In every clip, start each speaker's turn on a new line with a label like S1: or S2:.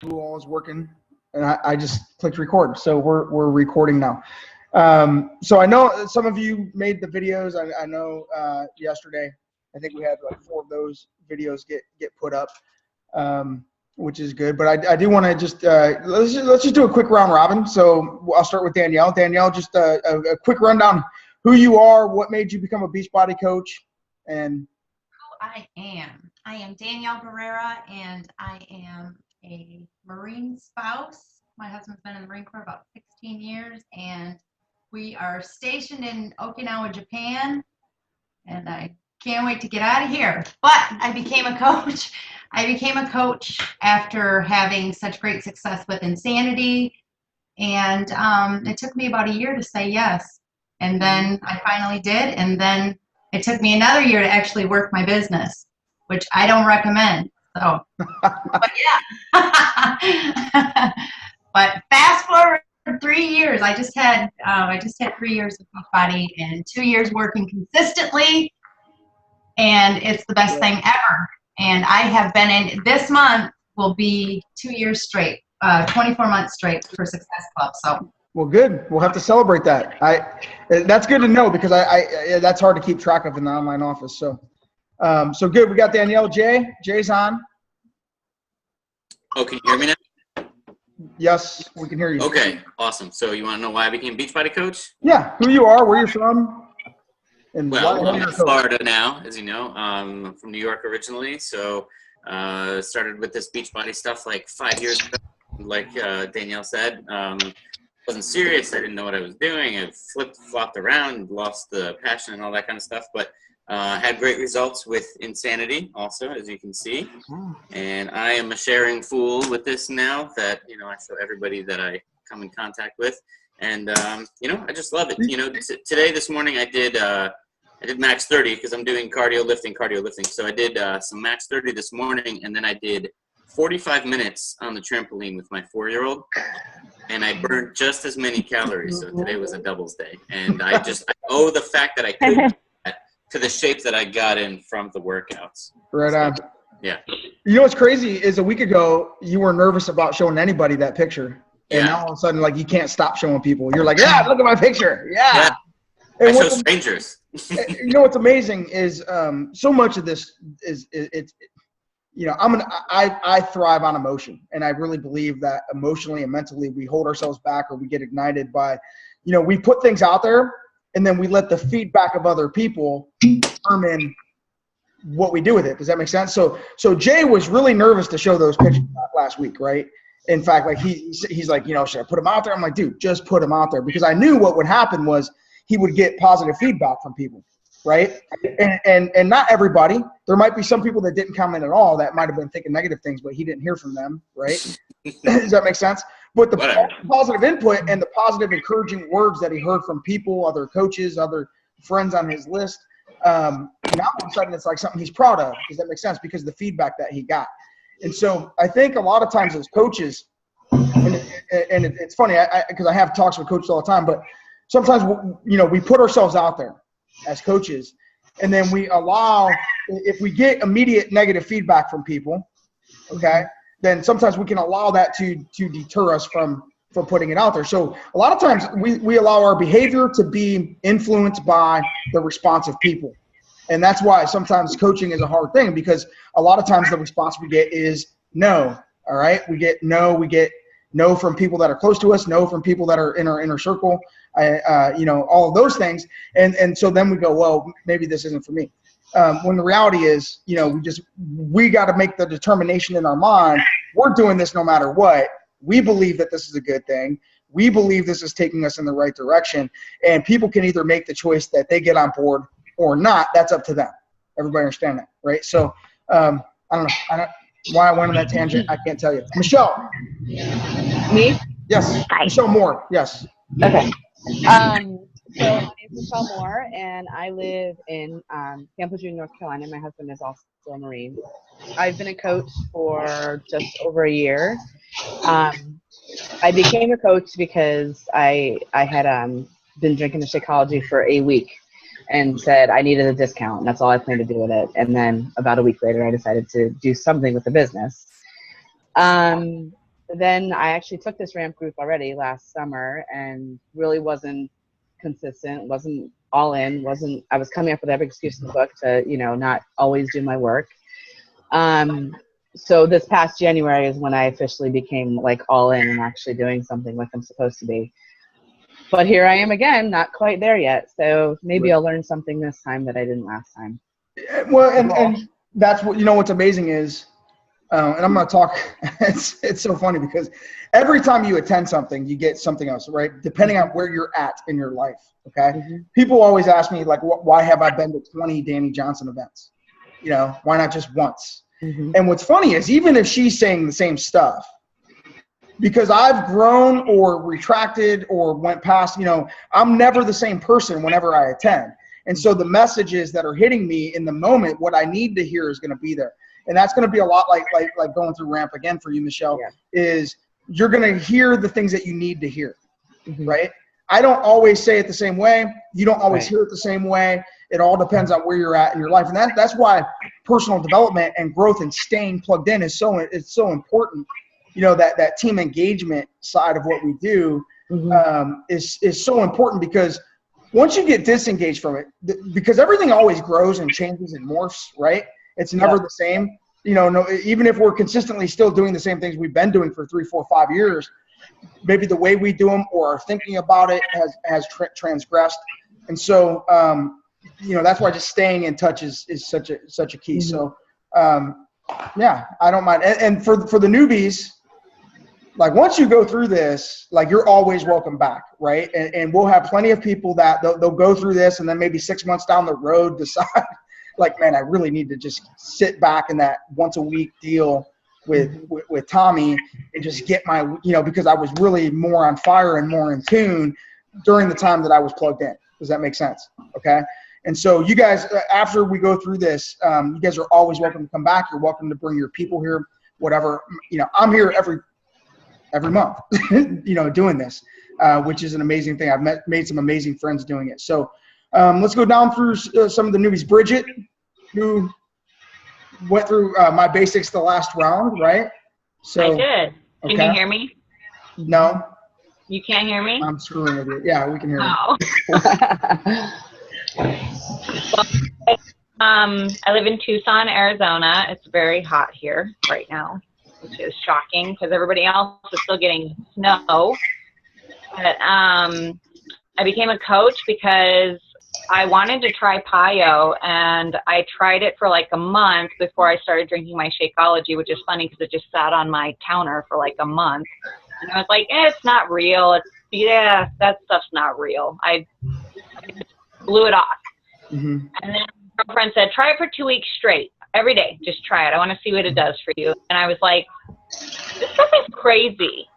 S1: tool is working, and I just clicked record. So we're recording now. So I know some of you made the videos. I know yesterday, I think we had like 4 of those videos get put up, which is good. But I do want to just let's just do a quick round robin. So I'll start with Danielle. Danielle, just a quick rundown: who you are, what made you become a Beachbody coach, and
S2: who I am. I am Danielle Barrera, and I am a Marine spouse. My husband's been in the Marine Corps about 16 years, and we are stationed in Okinawa, Japan, and I can't wait to get out of here. But I became a coach. I became a coach after having such great success with Insanity, and it took me about a year to say yes. And then I finally did, and then it took me another year to actually work my business, which I don't recommend. So, but yeah. But fast forward 3 years, I just had 3 years of Beachbody and 2 years working consistently, and it's the best thing ever. And I have been in, this month will be 2 years straight, 24 months straight for Success Club. So.
S1: Well, good. We'll have to celebrate that. That's good to know because I that's hard to keep track of in the online office. So, so good. We got Danielle. Jay's on.
S3: Oh, can you hear me now?
S1: Yes, we can hear you.
S3: Okay, awesome. So you want to know why I became Beachbody coach?
S1: Yeah, who you are, where you're from, and
S3: well, I'm in Florida now, as you know. I'm from New York originally, so started with this Beachbody stuff like 5 years ago. Like Danielle said, wasn't serious. I didn't know what I was doing. I flopped around, lost the passion and all that kind of stuff. But had great results with Insanity also, as you can see. And I am a sharing fool with this now that, I show everybody that I come in contact with. And, I just love it. Today, this morning, I did max 30 because I'm doing cardio lifting. So I did some max 30 this morning, and then I did 45 minutes on the trampoline with my 4-year-old. And I burned just as many calories. So today was a doubles day. And I owe the fact that I could do that to the shape that I got in from the workouts.
S1: Right on.
S3: Yeah.
S1: You know what's crazy is a week ago, you were nervous about showing anybody that picture. And now all of a sudden, like, you can't stop showing people. You're like, yeah, look at my picture. Yeah.
S3: I show strangers.
S1: You know what's amazing is so much of this is it's I thrive on emotion, and I really believe that emotionally and mentally we hold ourselves back or we get ignited by, we put things out there and then we let the feedback of other people determine what we do with it. Does that make sense? So Jay was really nervous to show those pictures last week, right? In fact, like he's like, should I put them out there? I'm like, dude, just put them out there, because I knew what would happen was he would get positive feedback from people. Right. And not everybody. There might be some people that didn't comment at all that might have been thinking negative things, but he didn't hear from them. Right. Does that make sense? But the positive input and the positive encouraging words that he heard from people, other coaches, other friends on his list, now all of a sudden it's like something he's proud of. Does that make sense? Because of the feedback that he got. And so I think a lot of times as coaches, and it's funny because I have talks with coaches all the time, but sometimes, we put ourselves out there as coaches, and then we allow, if we get immediate negative feedback from people, okay, then sometimes we can allow that to deter us from putting it out there. So a lot of times we allow our behavior to be influenced by the response of people. And that's why sometimes coaching is a hard thing, because a lot of times the response we get is no. All right. We get no from people that are close to us, no from people that are in our inner circle, all of those things. And so then we go, well, maybe this isn't for me. When the reality is, we got to make the determination in our mind. We're doing this no matter what. We believe that this is a good thing. We believe this is taking us in the right direction. And people can either make the choice that they get on board or not. That's up to them. Everybody understand that, right? So I don't know. Why I went on that tangent, I can't tell you. Michelle.
S4: Me?
S1: Yes.
S4: Hi.
S1: Michelle Moore. Yes.
S4: Okay. So my name is Michelle Moore, and I live in Camp Lejeune, North Carolina. My husband is also a Marine. I've been a coach for just over a year. I became a coach because I had been drinking the Shakeology for a week and said I needed a discount, and that's all I planned to do with it. And then about a week later, I decided to do something with the business. then I actually took this ramp group already last summer and really wasn't consistent, wasn't all in, I was coming up with every excuse in the book to, not always do my work. So this past January is when I officially became like all in and actually doing something like I'm supposed to be. But here I am again, not quite there yet. So maybe I'll learn something this time that I didn't last time.
S1: Well, and that's what, what's amazing is, and I'm going to talk, it's so funny because every time you attend something, you get something else, right? Depending on where you're at in your life, okay?
S4: Mm-hmm.
S1: People always ask me, like, why have I been to 20 Danny Johnson events? Why not just once?
S4: Mm-hmm.
S1: And what's funny is even if she's saying the same stuff, because I've grown or retracted or went past, I'm never the same person whenever I attend. And so the messages that are hitting me in the moment, what I need to hear is going to be there. And that's going to be a lot like going through ramp again for you, Michelle, is you're going to hear the things that you need to hear, right? I don't always say it the same way. You don't always hear it the same way. It all depends on where you're at in your life. And that's why personal development and growth and staying plugged in is so important. That team engagement side of what we do is so important, because once you get disengaged from it, because everything always grows and changes and morphs, right? It's never the same. Even if we're consistently still doing the same things we've been doing for 3, 4, 5 years, maybe the way we do them or our thinking about it has transgressed. And so, that's why just staying in touch is such a key. So, I don't mind. And for the newbies, like once you go through this, like you're always welcome back, right? And we'll have plenty of people that they'll go through this and then maybe 6 months down the road decide like, man, I really need to just sit back in that once a week deal with Tommy and just get my, because I was really more on fire and more in tune during the time that I was plugged in. Does that make sense? Okay. And so you guys, after we go through this, you guys are always welcome to come back. You're welcome to bring your people here, whatever. I'm here every month, doing this, which is an amazing thing. I've made some amazing friends doing it. So let's go down through some of the newbies. Bridget, who went through my basics the last round, right? So
S5: I did. Can you hear me?
S1: No.
S5: You can't hear me?
S1: I'm screwing with you. Yeah, we can hear
S5: Oh. Well, I live in Tucson, Arizona. It's very hot here right now, which is shocking because everybody else is still getting snow. But I became a coach because I wanted to try PiYo, and I tried it for like a month before I started drinking my Shakeology, which is funny because it just sat on my counter for like a month. And I was like, it's not real. That stuff's not real. I blew it off.
S1: Mm-hmm.
S5: And then my girlfriend said, try it for 2 weeks straight. Every day, just try it. I want to see what it does for you. And I was like, this stuff is crazy.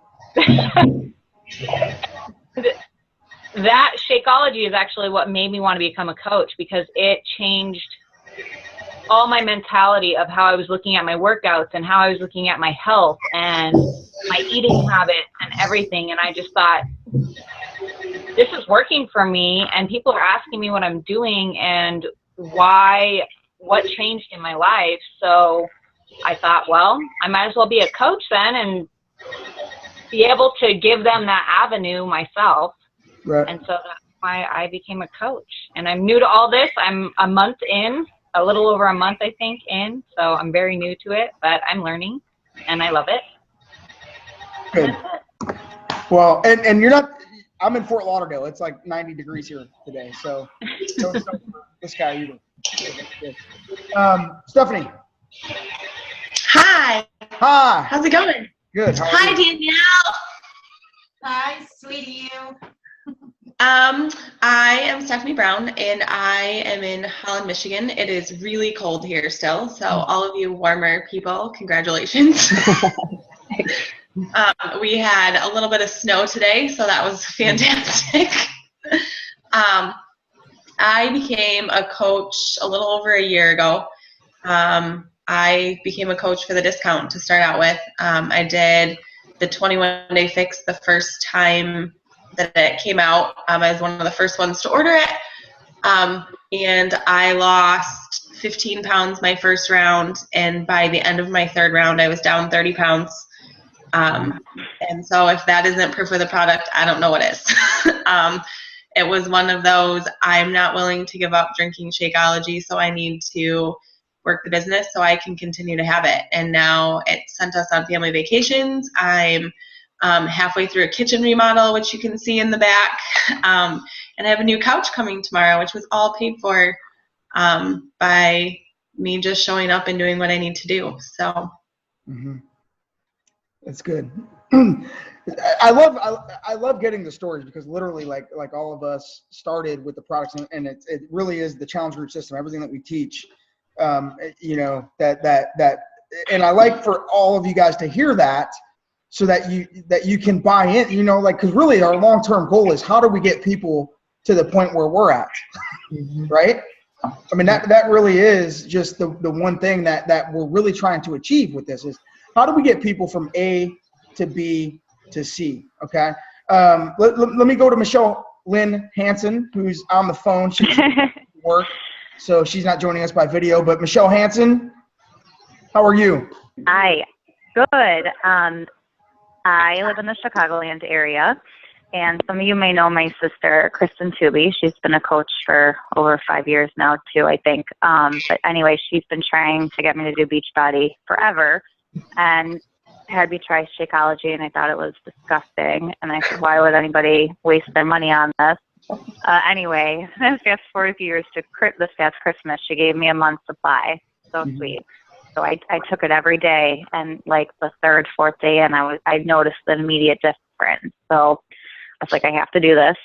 S5: That Shakeology is actually what made me want to become a coach, because it changed all my mentality of how I was looking at my workouts and how I was looking at my health and my eating habits and everything. And I just thought, this is working for me, and people are asking me what I'm doing and what changed in my life. So I thought, well, I might as well be a coach then and be able to give them that avenue myself.
S1: Right.
S5: And so that's why I became a coach. And I'm new to all this. I'm a month in, a little over a month, I think, in. So I'm very new to it, but I'm learning, and I love it.
S1: Good. Well, and you're not, I'm in Fort Lauderdale. It's like 90 degrees here today. So don't this guy either. Stephanie.
S6: Hi.
S1: Hi.
S6: How's it going?
S1: Good. How are
S6: Hi,
S1: you?
S6: Danielle.
S2: Hi, sweetie you.
S6: I am Stephanie Brown, and I am in Holland, Michigan. It is really cold here still, so all of you warmer people, congratulations. We had a little bit of snow today, so that was fantastic. I became a coach a little over a year ago. I became a coach for the discount to start out with. I did the 21-day fix the first time that it came out. I was one of the first ones to order it. And I lost 15 pounds my first round. And by the end of my third round, I was down 30 pounds. And so if that isn't proof of the product, I don't know what is. It was one of those, I'm not willing to give up drinking Shakeology, so I need to work the business so I can continue to have it. And now it sent us on family vacations. I'm halfway through a kitchen remodel, which you can see in the back. And I have a new couch coming tomorrow, which was all paid for by me just showing up and doing what I need to do. So
S1: that's good. I love getting the stories, because literally like all of us started with the products, and it really is the challenge group system, everything that we teach, you know, that and I like for all of you guys to hear that, so that you can buy in, you know, like, because really our long-term goal is, how do we get people to the point where we're at, right? I mean, that really is just the one thing that we're really trying to achieve with this, is how do we get people from A to B to C, okay? Let me go to Michelle Lynn Hansen, who's on the phone. She's at work, so she's not joining us by video. But Michelle Hansen, how are you?
S7: Hi, good. I live in the Chicagoland area, and some of you may know my sister, Kristen Tooby. She's been a coach for over 5 years now, too, I think. But anyway, she's been trying to get me to do Beachbody forever, and had me try Shakeology, and I thought it was disgusting. And I said, why would anybody waste their money on this? Anyway, fast forward a few years to this past Christmas, she gave me a month's supply. So sweet. So I took it every day, and like the third, fourth day, and I noticed an immediate difference. So I was like, I have to do this.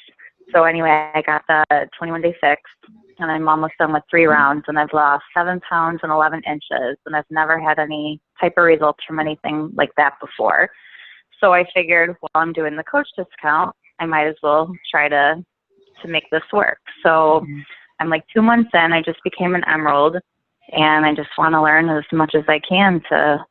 S7: So anyway, I got the 21-day fix, and I'm almost done with 3 rounds, and I've lost 7 pounds and 11 inches, and I've never had any type of results from anything like that before. So I figured, while I'm doing the coach discount, I might as well try to make this work. So I'm like 2 months in. I just became an Emerald, and I just want to learn as much as I can to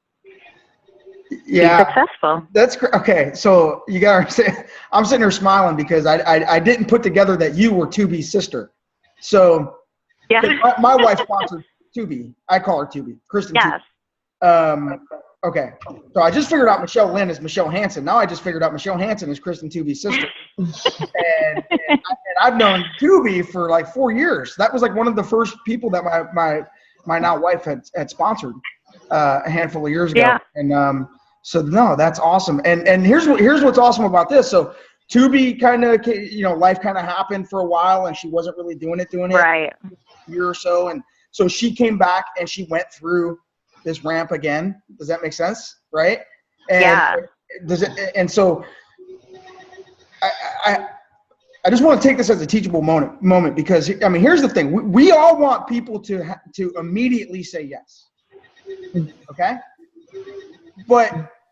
S7: be successful. That's
S1: great. Okay, so you got to understand, I'm sitting here smiling because I didn't put together that you were Tubi's sister. So yeah, my wife sponsored Tubi. I call her Tubi. Kristen.
S7: Yes.
S1: Tubi. Okay, so I just figured out Michelle Lynn is Michelle Hansen. Now I just figured out Michelle Hansen is Kristen Tubi's sister. and I've known Tubi for like 4 years. That was like one of the first people that my now wife had sponsored a handful of years ago.
S7: Yeah.
S1: And so no, that's awesome. And here's what's awesome about this. So Tubi kind of, you know, life kind of happened for a while, and she wasn't really doing it
S7: right.
S1: a year or so. And so she came back and she went through this ramp again. Does that make sense? Right? And
S7: yeah.
S1: And so I just want to take this as a teachable moment, because I mean, here's the thing. We all want people to immediately say yes. Okay?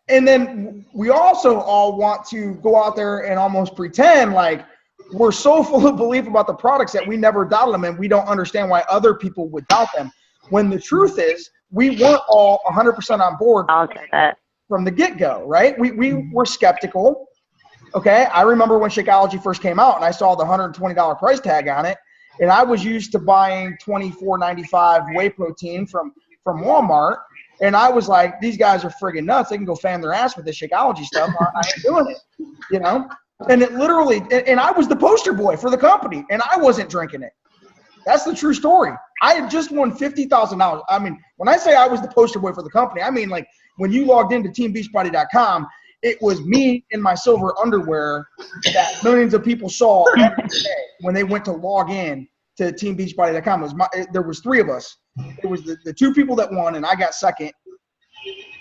S1: And then we also all want to go out there and almost pretend like we're so full of belief about the products that we never doubted them, and we don't understand why other people would doubt them. When the truth is, we weren't all 100% on board from the get-go, right? We were skeptical. Okay, I remember when Shakeology first came out, and I saw the $120 price tag on it, and I was used to buying $24.95 whey protein from Walmart. And I was like, these guys are friggin' nuts. They can go fan their ass with this Shakeology stuff. I ain't doing it, you know? And it literally, and I was the poster boy for the company, and I wasn't drinking it. That's the true story. I had just won $50,000. I mean, when I say I was the poster boy for the company, I mean, like, when you logged into teambeachbody.com, it was me in my silver underwear that millions of people saw every day when they went to log in to teambeachbody.com. There was 3 of us. It was the 2 people that won, and I got second.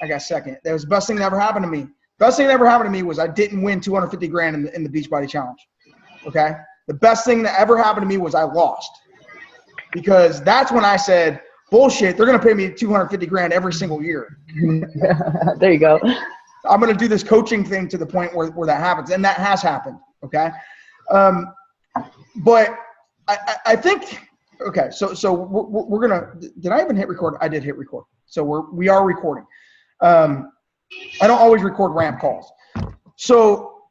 S1: That was the best thing that ever happened to me. Best thing that ever happened to me was I didn't win $250,000 in the Beachbody Challenge. Okay? The best thing that ever happened to me was I lost. Because that's when I said, bullshit, they're going to pay me $250,000 every single year.
S4: There you go.
S1: I'm going to do this coaching thing to the point where that happens. And that has happened. Okay? But I think, okay, so we're going to, did I even hit record? I did hit record. So we are recording. I don't always record ramp calls. So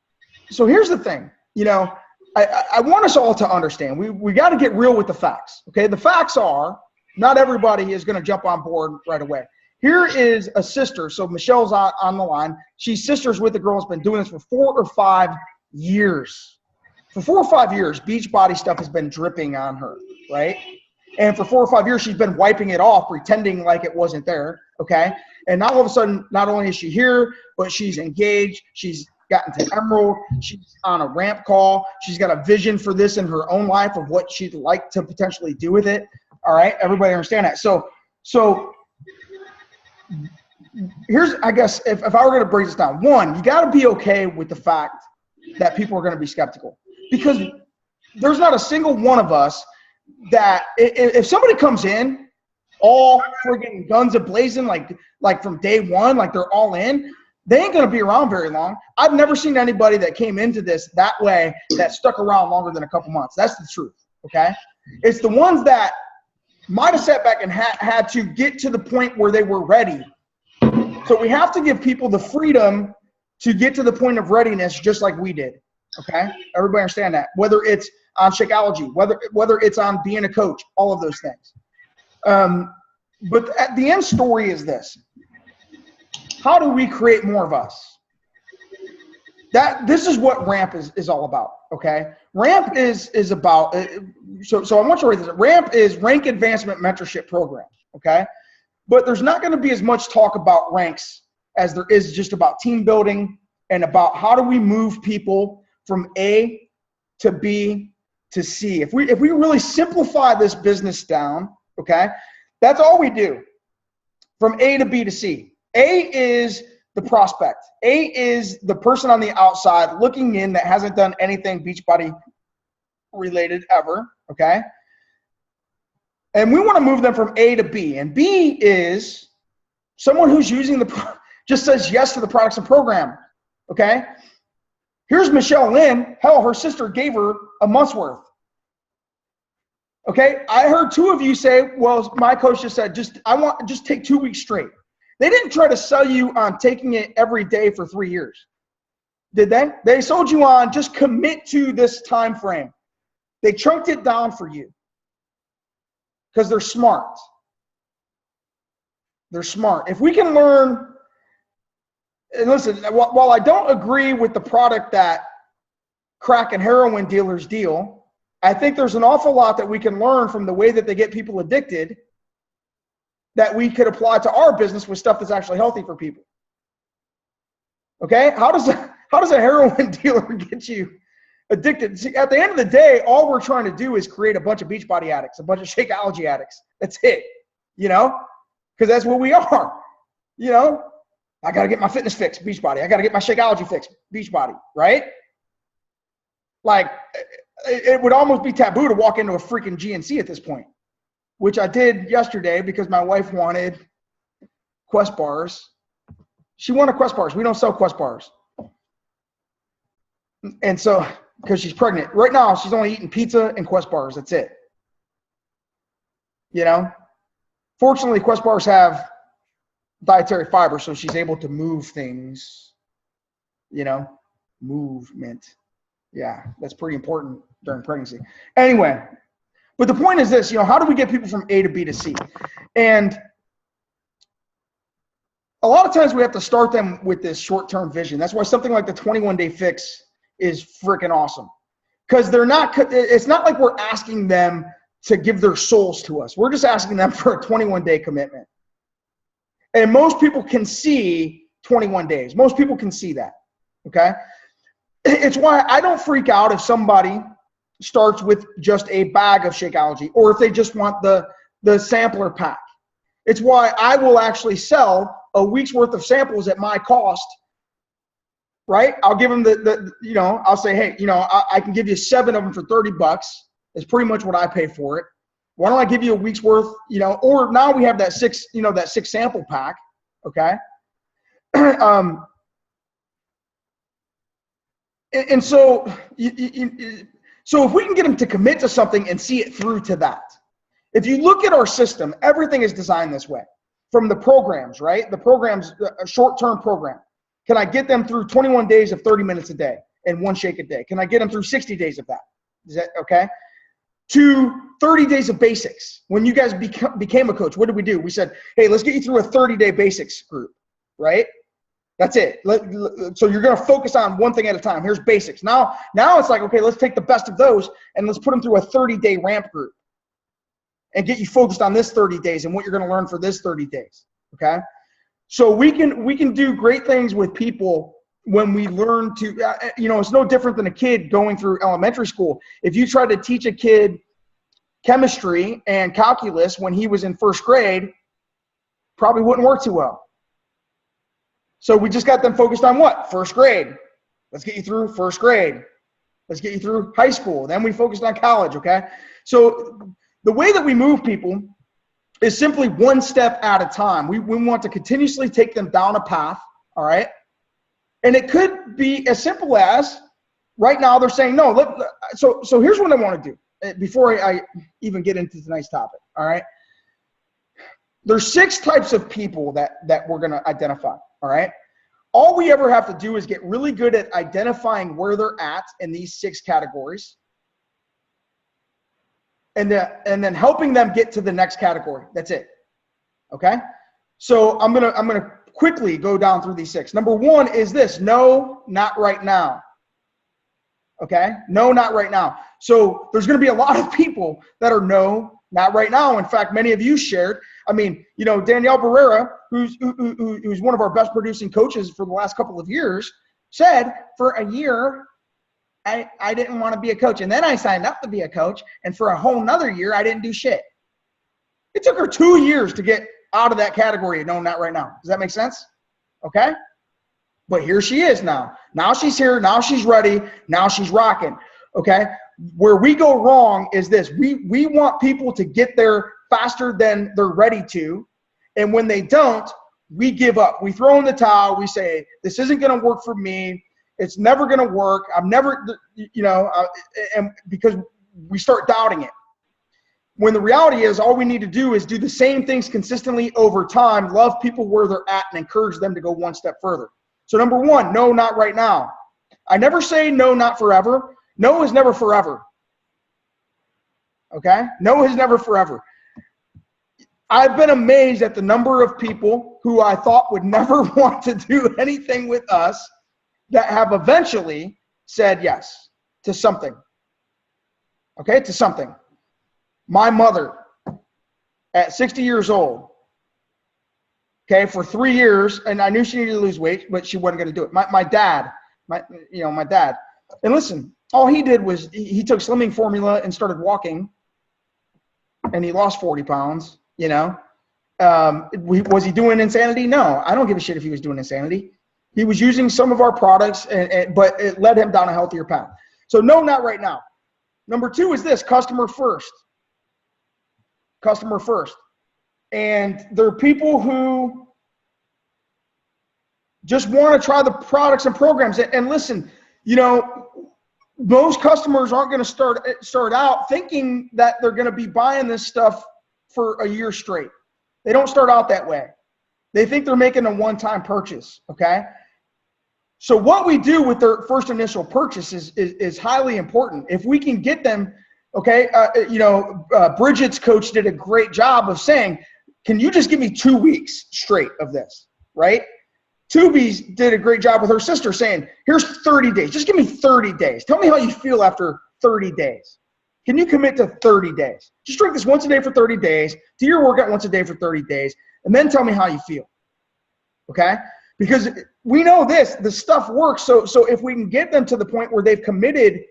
S1: here's the thing, you know, I want us all to understand, we got to get real with the facts. Okay. The facts are not everybody is going to jump on board right away. Here is a sister. So Michelle's on the line. She's sisters with a girl who's been doing this for 4 or 5 years. For 4 or 5 years, Beachbody stuff has been dripping on her, right? And for 4 or 5 years, she's been wiping it off, pretending like it wasn't there, okay? And now all of a sudden, not only is she here, but she's engaged. She's gotten to Emerald. She's on a ramp call. She's got a vision for this in her own life of what she'd like to potentially do with it. All right, everybody understand that? So here's, I guess, if I were going to break this down, one, you got to be okay with the fact that people are going to be skeptical, because there's not a single one of us that if somebody comes in all friggin' guns a-blazing, like from day one, like they're all in, they ain't going to be around very long. I've never seen anybody that came into this that way that stuck around longer than a couple months. That's the truth, okay? It's the ones that might have sat back and had to get to the point where they were ready. So we have to give people the freedom to get to the point of readiness just like we did, okay? Everybody understand that? Whether it's on Shakeology, whether it's on being a coach, all of those things. But at the end story is this. How do we create more of us? This is what RAMP is all about, okay? RAMP is about, so I want you to write this. RAMP is Rank Advancement Mentorship Program, okay? But there's not going to be as much talk about ranks as there is just about team building and about how do we move people from A to B to C. If we really simplify this business down, okay, that's all we do, from A to B to C. A is the prospect. A is the person on the outside looking in that hasn't done anything Beachbody related ever, okay? And we want to move them from A to B. And B is someone who's using just says yes to the products and program, okay? Here's Michelle Lynn. Hell, her sister gave her a month's worth. Okay, I heard 2 of you say, well, my coach just said, just take 2 weeks straight. They didn't try to sell you on taking it every day for 3 years. Did they? They sold you on just commit to this time frame. They chunked it down for you because they're smart. They're smart. If we can learn, and listen, while I don't agree with the product that crack and heroin dealers deal, I think there's an awful lot that we can learn from the way that they get people addicted that we could apply to our business with stuff that's actually healthy for people. Okay? How does a heroin dealer get you addicted? See, at the end of the day, all we're trying to do is create a bunch of Beachbody addicts, a bunch of Shakeology addicts. That's it. You know? Because that's what we are. You know? I got to get my fitness fix, Beachbody. I got to get my Shakeology fix, Beachbody. Right? Like, it would almost be taboo to walk into a freaking GNC at this point, which I did yesterday because my wife wanted Quest bars. She wanted Quest bars. We don't sell Quest bars. And so, because she's pregnant. Right now, she's only eating pizza and Quest bars. That's it. You know? Fortunately, Quest bars have dietary fiber, so she's able to move things. You know? Movement. Yeah, that's pretty important during pregnancy. Anyway, but the point is this, you know, how do we get people from A to B to C? And a lot of times we have to start them with this short-term vision. That's why something like the 21-day fix is freaking awesome. Because it's not like we're asking them to give their souls to us. We're just asking them for a 21-day commitment. And most people can see 21 days. Most people can see that, okay? It's why I don't freak out if somebody starts with just a bag of Shakeology or if they just want the sampler pack. It's why I will actually sell a week's worth of samples at my cost, right? I'll give them I'll say, hey, I can give you 7 of them for $30. It's pretty much what I pay for it. Why don't I give you a week's worth, or now we have that 6 sample pack, okay? And so, so if we can get them to commit to something and see it through to that. If you look at our system, everything is designed this way. From the programs, right? The programs, a short-term program. Can I get them through 21 days of 30 minutes a day and 1 shake a day? Can I get them through 60 days of that? Is that okay? to 30 days of basics. When you guys became a coach, what did we do? We said, hey, let's get you through a 30-day basics group, right? That's it. So you're going to focus on one thing at a time. Here's basics. Now it's like, okay, let's take the best of those and let's put them through a 30-day ramp group and get you focused on this 30 days and what you're going to learn for this 30 days, okay? So we can do great things with people when we learn to, it's no different than a kid going through elementary school. If you try to teach a kid chemistry and calculus when he was in first grade, probably wouldn't work too well. So we just got them focused on what? First grade. Let's get you through first grade. Let's get you through high school. Then we focused on college, okay? So the way that we move people is simply one step at a time. We want to continuously take them down a path, all right? And it could be as simple as, right now they're saying, no, so here's what I want to do before I even get into tonight's topic, all right? There's 6 types of people that we're going to identify, all right? All we ever have to do is get really good at identifying where they're at in these 6 categories and then helping them get to the next category. That's it, okay? So I'm gonna quickly go down through these 6. Number 1 is this: no, not right now. Okay? No, not right now. So there's going to be a lot of people that are no, not right now. In fact, many of you shared. I mean, Danielle Barrera, who's one of our best producing coaches for the last couple of years, said for a year, I didn't want to be a coach. And then I signed up to be a coach. And for a whole nother year, I didn't do shit. It took her 2 years to get out of that category. No, not right now. Does that make sense? Okay? But here she is now. Now she's here. Now she's ready. Now she's rocking. Okay? Where we go wrong is this. We want people to get there faster than they're ready to. And when they don't, we give up. We throw in the towel. We say, this isn't going to work for me. It's never going to work. I'm never, and because we start doubting it. When the reality is, all we need to do is do the same things consistently over time, love people where they're at, and encourage them to go one step further. So number 1, no, not right now. I never say no, not forever. No is never forever. Okay? No is never forever. I've been amazed at the number of people who I thought would never want to do anything with us that have eventually said yes to something. Okay? To something. My mother, at 60 years old, okay, for 3 years, and I knew she needed to lose weight, but she wasn't going to do it. My dad, my dad. And listen, all he did was he took slimming formula and started walking, and he lost 40 pounds, Was he doing insanity? No, I don't give a shit if he was doing insanity. He was using some of our products, but it led him down a healthier path. So no, not right now. Number 2 is this: customer first. Customer first. And there are people who just want to try the products and programs. And listen, most customers aren't going to start out thinking that they're going to be buying this stuff for a year straight. They don't start out that way. They think they're making a one-time purchase, okay? So what we do with their first initial purchase is highly important. If we can get them, okay, Bridget's coach did a great job of saying, can you just give me 2 weeks straight of this, right? Tubi's did a great job with her sister saying, here's 30 days. Just give me 30 days. Tell me how you feel after 30 days. Can you commit to 30 days? Just drink this once a day for 30 days, do your workout once a day for 30 days, and then tell me how you feel, okay? Because we know the stuff works. So if we can get them to the point where they've committed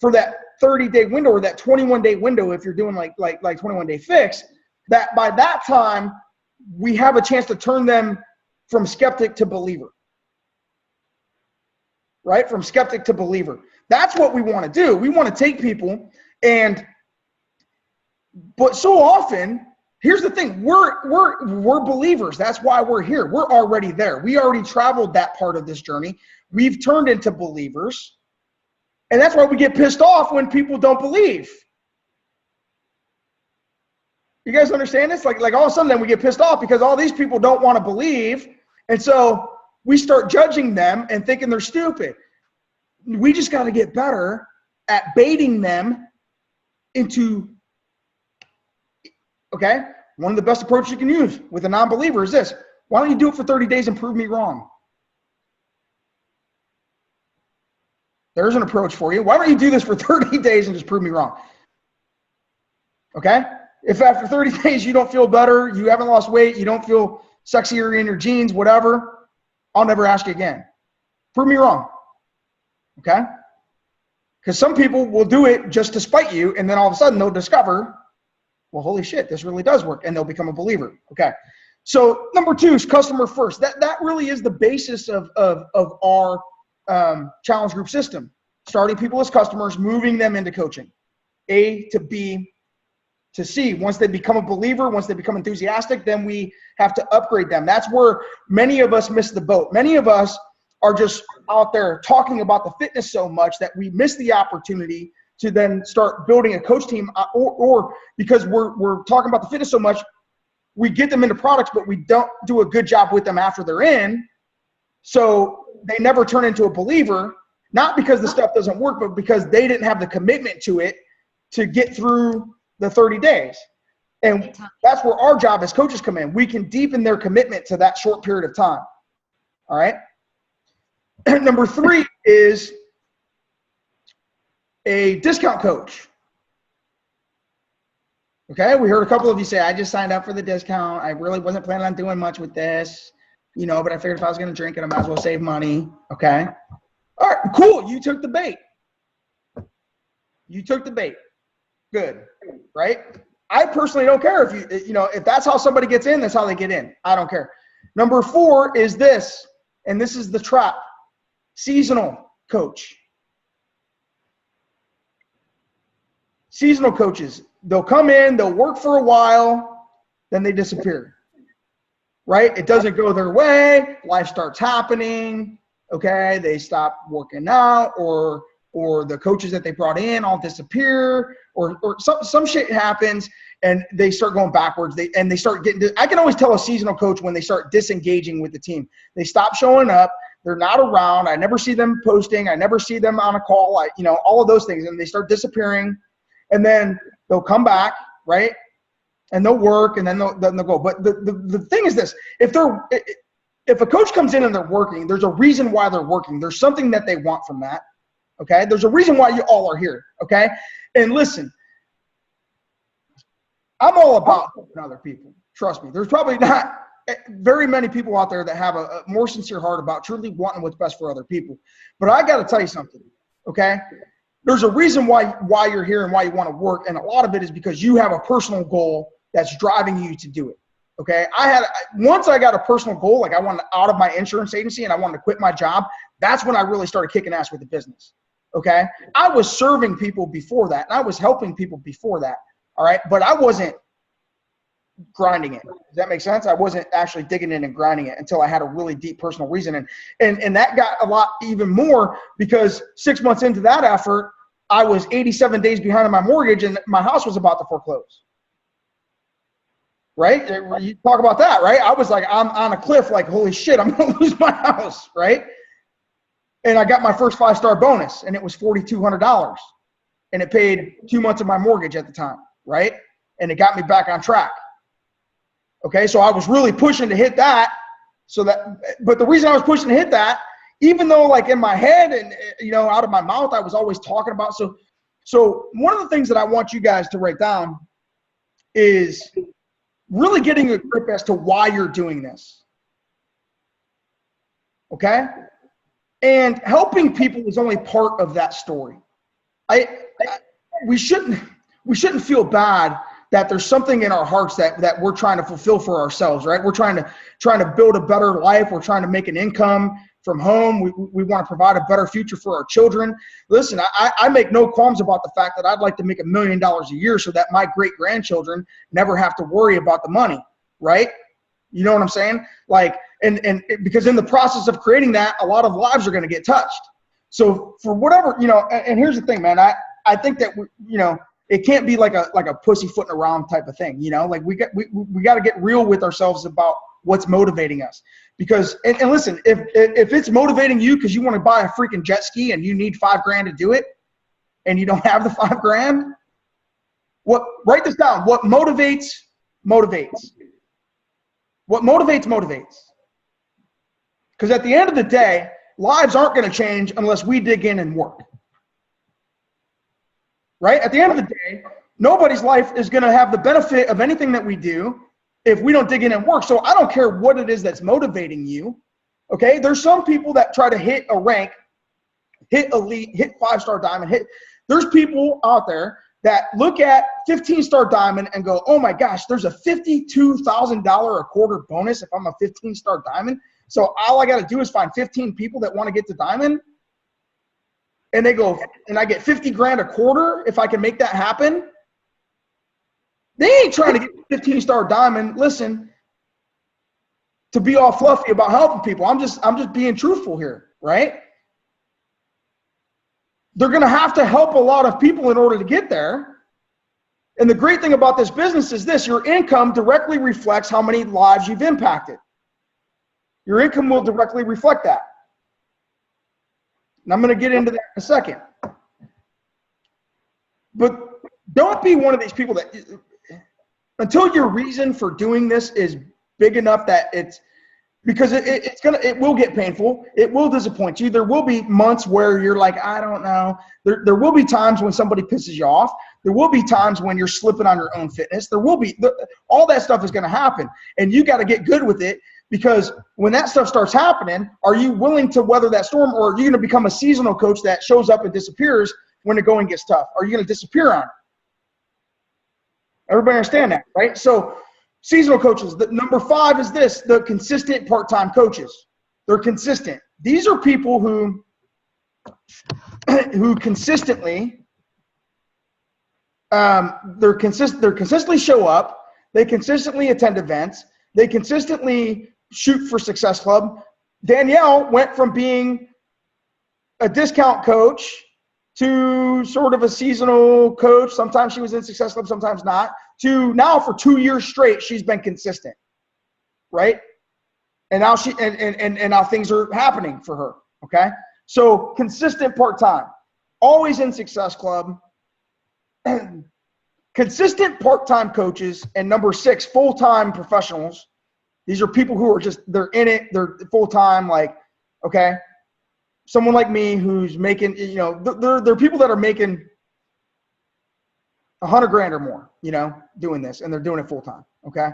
S1: for that 30-day window or that 21-day window, if you're doing like 21-day fix, that by that time, we have a chance to turn them from skeptic to believer, right? From skeptic to believer. That's what we want to do. We want to take people but so often, here's the thing, we're believers. That's why we're here. We're already there. We already traveled that part of this journey. We've turned into believers. And that's why we get pissed off when people don't believe. You guys understand this? Like all of a sudden then we get pissed off because all these people don't want to believe. And so we start judging them and thinking they're stupid. We just got to get better at baiting them into, okay, one of the best approaches you can use with a non-believer is this. Why don't you do it for 30 days and prove me wrong? There's an approach for you. Why don't you do this for 30 days and just prove me wrong? Okay? If after 30 days you don't feel better, you haven't lost weight, you don't feel sexier in your jeans, whatever, I'll never ask you again. Prove me wrong. Okay? Because some people will do it just to spite you, and then all of a sudden they'll discover, well, holy shit, this really does work, and they'll become a believer. Okay? So number 2 is customer first. That really is the basis of our challenge group system. Starting people as customers, moving them into coaching. A to B to C. Once they become a believer, once they become enthusiastic, then we have to upgrade them. That's where many of us miss the boat. Many of us are just out there talking about the fitness so much that we miss the opportunity to then start building a coach team, or because we're talking about the fitness so much, we get them into products, but we don't do a good job with them after they're in. So they never turn into a believer, not because the stuff doesn't work, but because they didn't have the commitment to it to get through the 30 days. And that's where our job as coaches come in. We can deepen their commitment to that short period of time. All right. Number 3 is a discount coach. Okay, we heard a couple of you say, I just signed up for the discount. I really wasn't planning on doing much with this, you know, but I figured if I was going to drink it, I might as well save money. Okay. All right, cool. You took the bait. You took the bait. Good, right? I personally don't care if that's how somebody gets in, that's how they get in. I don't care. Number 4 is this, and this is the trap. Seasonal coach. Seasonal coaches. They'll come in, they'll work for a while, then they disappear, right? It doesn't go their way. Life starts happening, okay? They stop working out, or the coaches that they brought in all disappear, or some shit happens, and they start going backwards. They start getting – I can always tell a seasonal coach when they start disengaging with the team. They stop showing up. They're not around. I never see them posting. I never see them on a call, all of those things, and they start disappearing. And then they'll come back, right? And they'll work, and then they'll go. But the thing is this: if a coach comes in and they're working, there's a reason why they're working. There's something that they want from that. Okay? There's a reason why you all are here. Okay? And listen, I'm all about helping other people. Trust me. There's probably not very many people out there that have a more sincere heart about truly wanting what's best for other people. But I got to tell you something. Okay? There's a reason why you're here and why you want to work, and a lot of it is because you have a personal goal that's driving you to do it. Okay, once I got a personal goal, like I wanted out of my insurance agency and I wanted to quit my job. That's when I really started kicking ass with the business. Okay, I was serving people before that, and I was helping people before that. All right, but I wasn't grinding it. Does that make sense? I wasn't actually digging in and grinding it until I had a really deep personal reason. And that got a lot even more because 6 months into that effort, I was 87 days behind on my mortgage and my house was about to foreclose. Right? You talk about that, right? I was like, I'm on a cliff, like, holy shit, I'm going to lose my house, right? And I got my first 5-star bonus, and it was $4,200. And it paid 2 months of my mortgage at the time, right? And it got me back on track. Okay, so I was really pushing to hit that. But the reason I was pushing to hit that, even though like in my head and out of my mouth, I was always talking about. So one of the things that I want you guys to write down is really getting a grip as to why you're doing this. Okay, and helping people is only part of that story. We shouldn't feel bad that there's something in our hearts that we're trying to fulfill for ourselves, right? We're trying to build a better life. We're trying to make an income from home. We want to provide a better future for our children. Listen, I make no qualms about the fact that I'd like to make $1 million a year so that my great-grandchildren never have to worry about the money, right? You know what I'm saying? Like, and because in the process of creating that, a lot of lives are going to get touched. So for whatever, and here's the thing, man, I think that, it can't be like a pussyfooting around type of thing, like we got to get real with ourselves about what's motivating us. Because, and listen, if it's motivating you because you want to buy a freaking jet ski and you need $5,000 to do it and you don't have the $5,000, Write this down. What motivates. What motivates. Because at the end of the day, lives aren't going to change unless we dig in and work. Right? At the end of the day, nobody's life is going to have the benefit of anything that we do if we don't dig in and work. So I don't care what it is that's motivating you. Okay? There's some people that try to hit a rank, hit elite, hit 5-star diamond, there's people out there that look at 15-star diamond and go, oh my gosh, there's a $52,000 a quarter bonus if I'm a 15-star diamond. So all I got to do is find 15 people that want to get to diamond. And they go, and I get 50 grand a quarter if I can make that happen. They ain't trying to get 15-star diamond. Listen, to be all fluffy about helping people. I'm just being truthful here, right? They're going to have to help a lot of people in order to get there. And the great thing about this business is this: your income directly reflects how many lives you've impacted. Your income will directly reflect that. And I'm going to get into that in a second. But don't be one of these people that, until your reason for doing this is big enough that it's, because it will get painful. It will disappoint you. There will be months where you're like, I don't know. There will be times when somebody pisses you off. There will be times when you're slipping on your own fitness. There will be, all that stuff is going to happen. And you got to get good with it, because when that stuff starts happening, are you willing to weather that storm, or are you going to become a seasonal coach that shows up and disappears when the going gets tough? Are you going to disappear on it? Everybody understand that, right? So seasonal coaches, the number 5 is this: the consistent part-time coaches. They're consistent. These are people who consistently they consistently show up. They consistently attend events. They consistently shoot for Success Club. Danielle went from being a discount coach to sort of a seasonal coach. Sometimes she was in Success Club, sometimes not, to now for 2 years straight, she's been consistent, right? And now and now things are happening for her, okay? So consistent part-time, always in Success Club. Consistent part-time coaches, and number 6, full-time professionals. These are people who are just, they're in it, they're full-time, like, okay? Someone like me who's making, you know, they're people that are making $100 grand or more, you know, doing this, and they're doing it full-time, okay?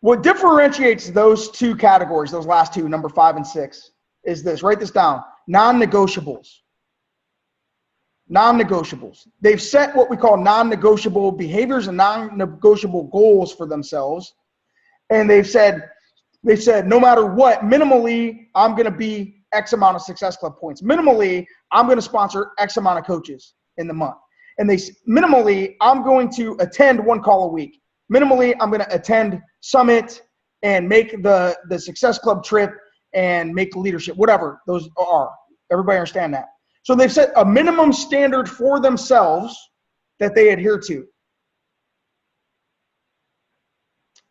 S1: What differentiates those two categories, those last two, number 5 and 6, is this. Write this down: non-negotiables. Non-negotiables. They've set what we call non-negotiable behaviors and non-negotiable goals for themselves. And they've said, no matter what, minimally, I'm going to be X amount of Success Club points. Minimally, I'm going to sponsor X amount of coaches in the month. And minimally, I'm going to attend 1 call a week. Minimally, I'm going to attend Summit and make the Success Club trip and make the leadership, whatever those are. Everybody understand that? So they've set a minimum standard for themselves that they adhere to.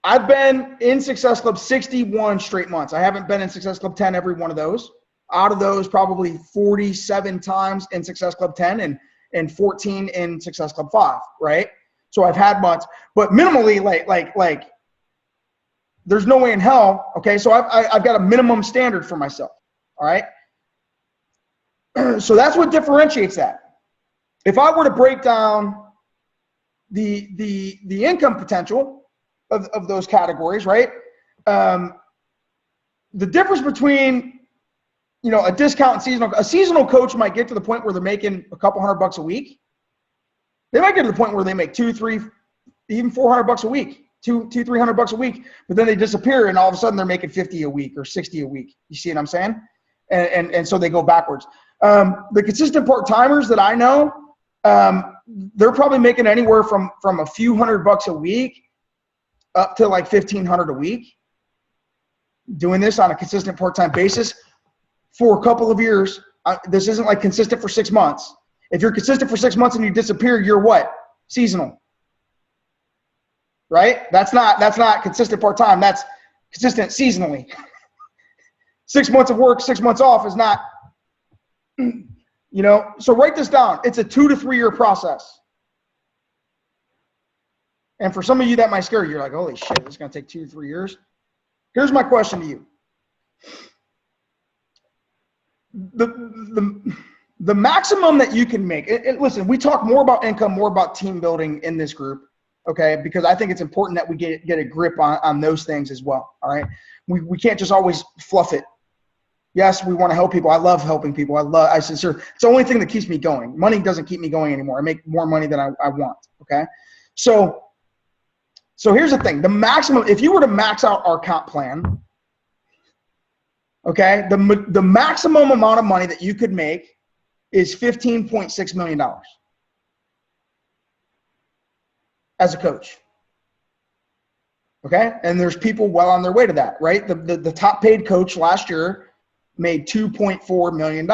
S1: I've been in Success Club 61 straight months. I haven't been in Success Club 10 every one of those. Out of those, probably 47 times in Success Club 10 and 14 in Success Club 5, right? So I've had months, but minimally, like, there's no way in hell. Okay, so I've got a minimum standard for myself. All right. So that's what differentiates that. If I were to break down the income potential of those categories, right? The difference between, you know, a discount and a seasonal coach might get to the point where they're making a couple $100 a week. They might get to the point where they make $200, $300, even $400 a week, $300 a week, but then they disappear and all of a sudden they're making 50 a week or 60 a week. You see what I'm saying? And so they go backwards. The consistent part-timers that I know, they're probably making anywhere from a few $100 a week up to like $1,500 a week, doing this on a consistent part-time basis for a couple of years. This isn't like consistent for 6 months. If you're consistent for 6 months and you disappear, you're what? Seasonal, right? That's not consistent part-time. That's consistent seasonally. 6 months of work, 6 months off is not. You know, so write this down. It's a 2 to 3 year process. And for some of you that might scare you, you're like, holy shit, it's going to take 2 to 3 years. Here's my question to you. The maximum that you can make, and listen, we talk more about income, more about team building in this group, okay? Because I think it's important that we get a grip on those things as well, all right? We can't just always fluff it. Yes, we want to help people. I love helping people. I sincerely, it's the only thing that keeps me going. Money doesn't keep me going anymore. I make more money than I want, okay? So here's the thing. The maximum, if you were to max out our comp plan, okay, the maximum amount of money that you could make is $15.6 million as a coach. Okay, and there's people well on their way to that, right? The top paid coach last year made $2.4 million,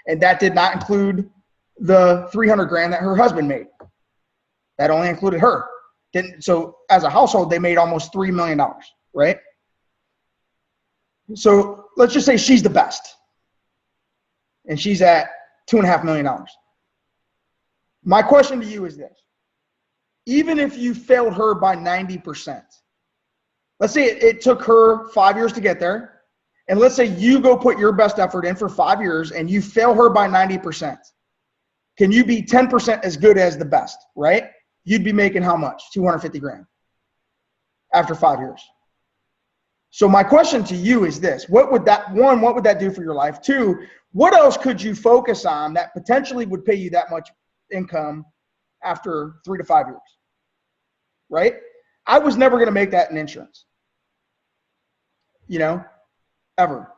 S1: and that did not include the $300,000 that her husband made. That only included her. So as a household, they made almost $3 million, right? So let's just say she's the best, and she's at $2.5 million. My question to you is this. Even if you failed her by 90%, let's say it took her 5 years to get there, and let's say you go put your best effort in for 5 years and you fail her by 90%. Can you be 10% as good as the best, right? You'd be making how much? $250,000 after 5 years. So my question to you is this. What would that do for your life? 2, what else could you focus on that potentially would pay you that much income after 3 to 5 years? Right? I was never going to make that in insurance. You know, ever.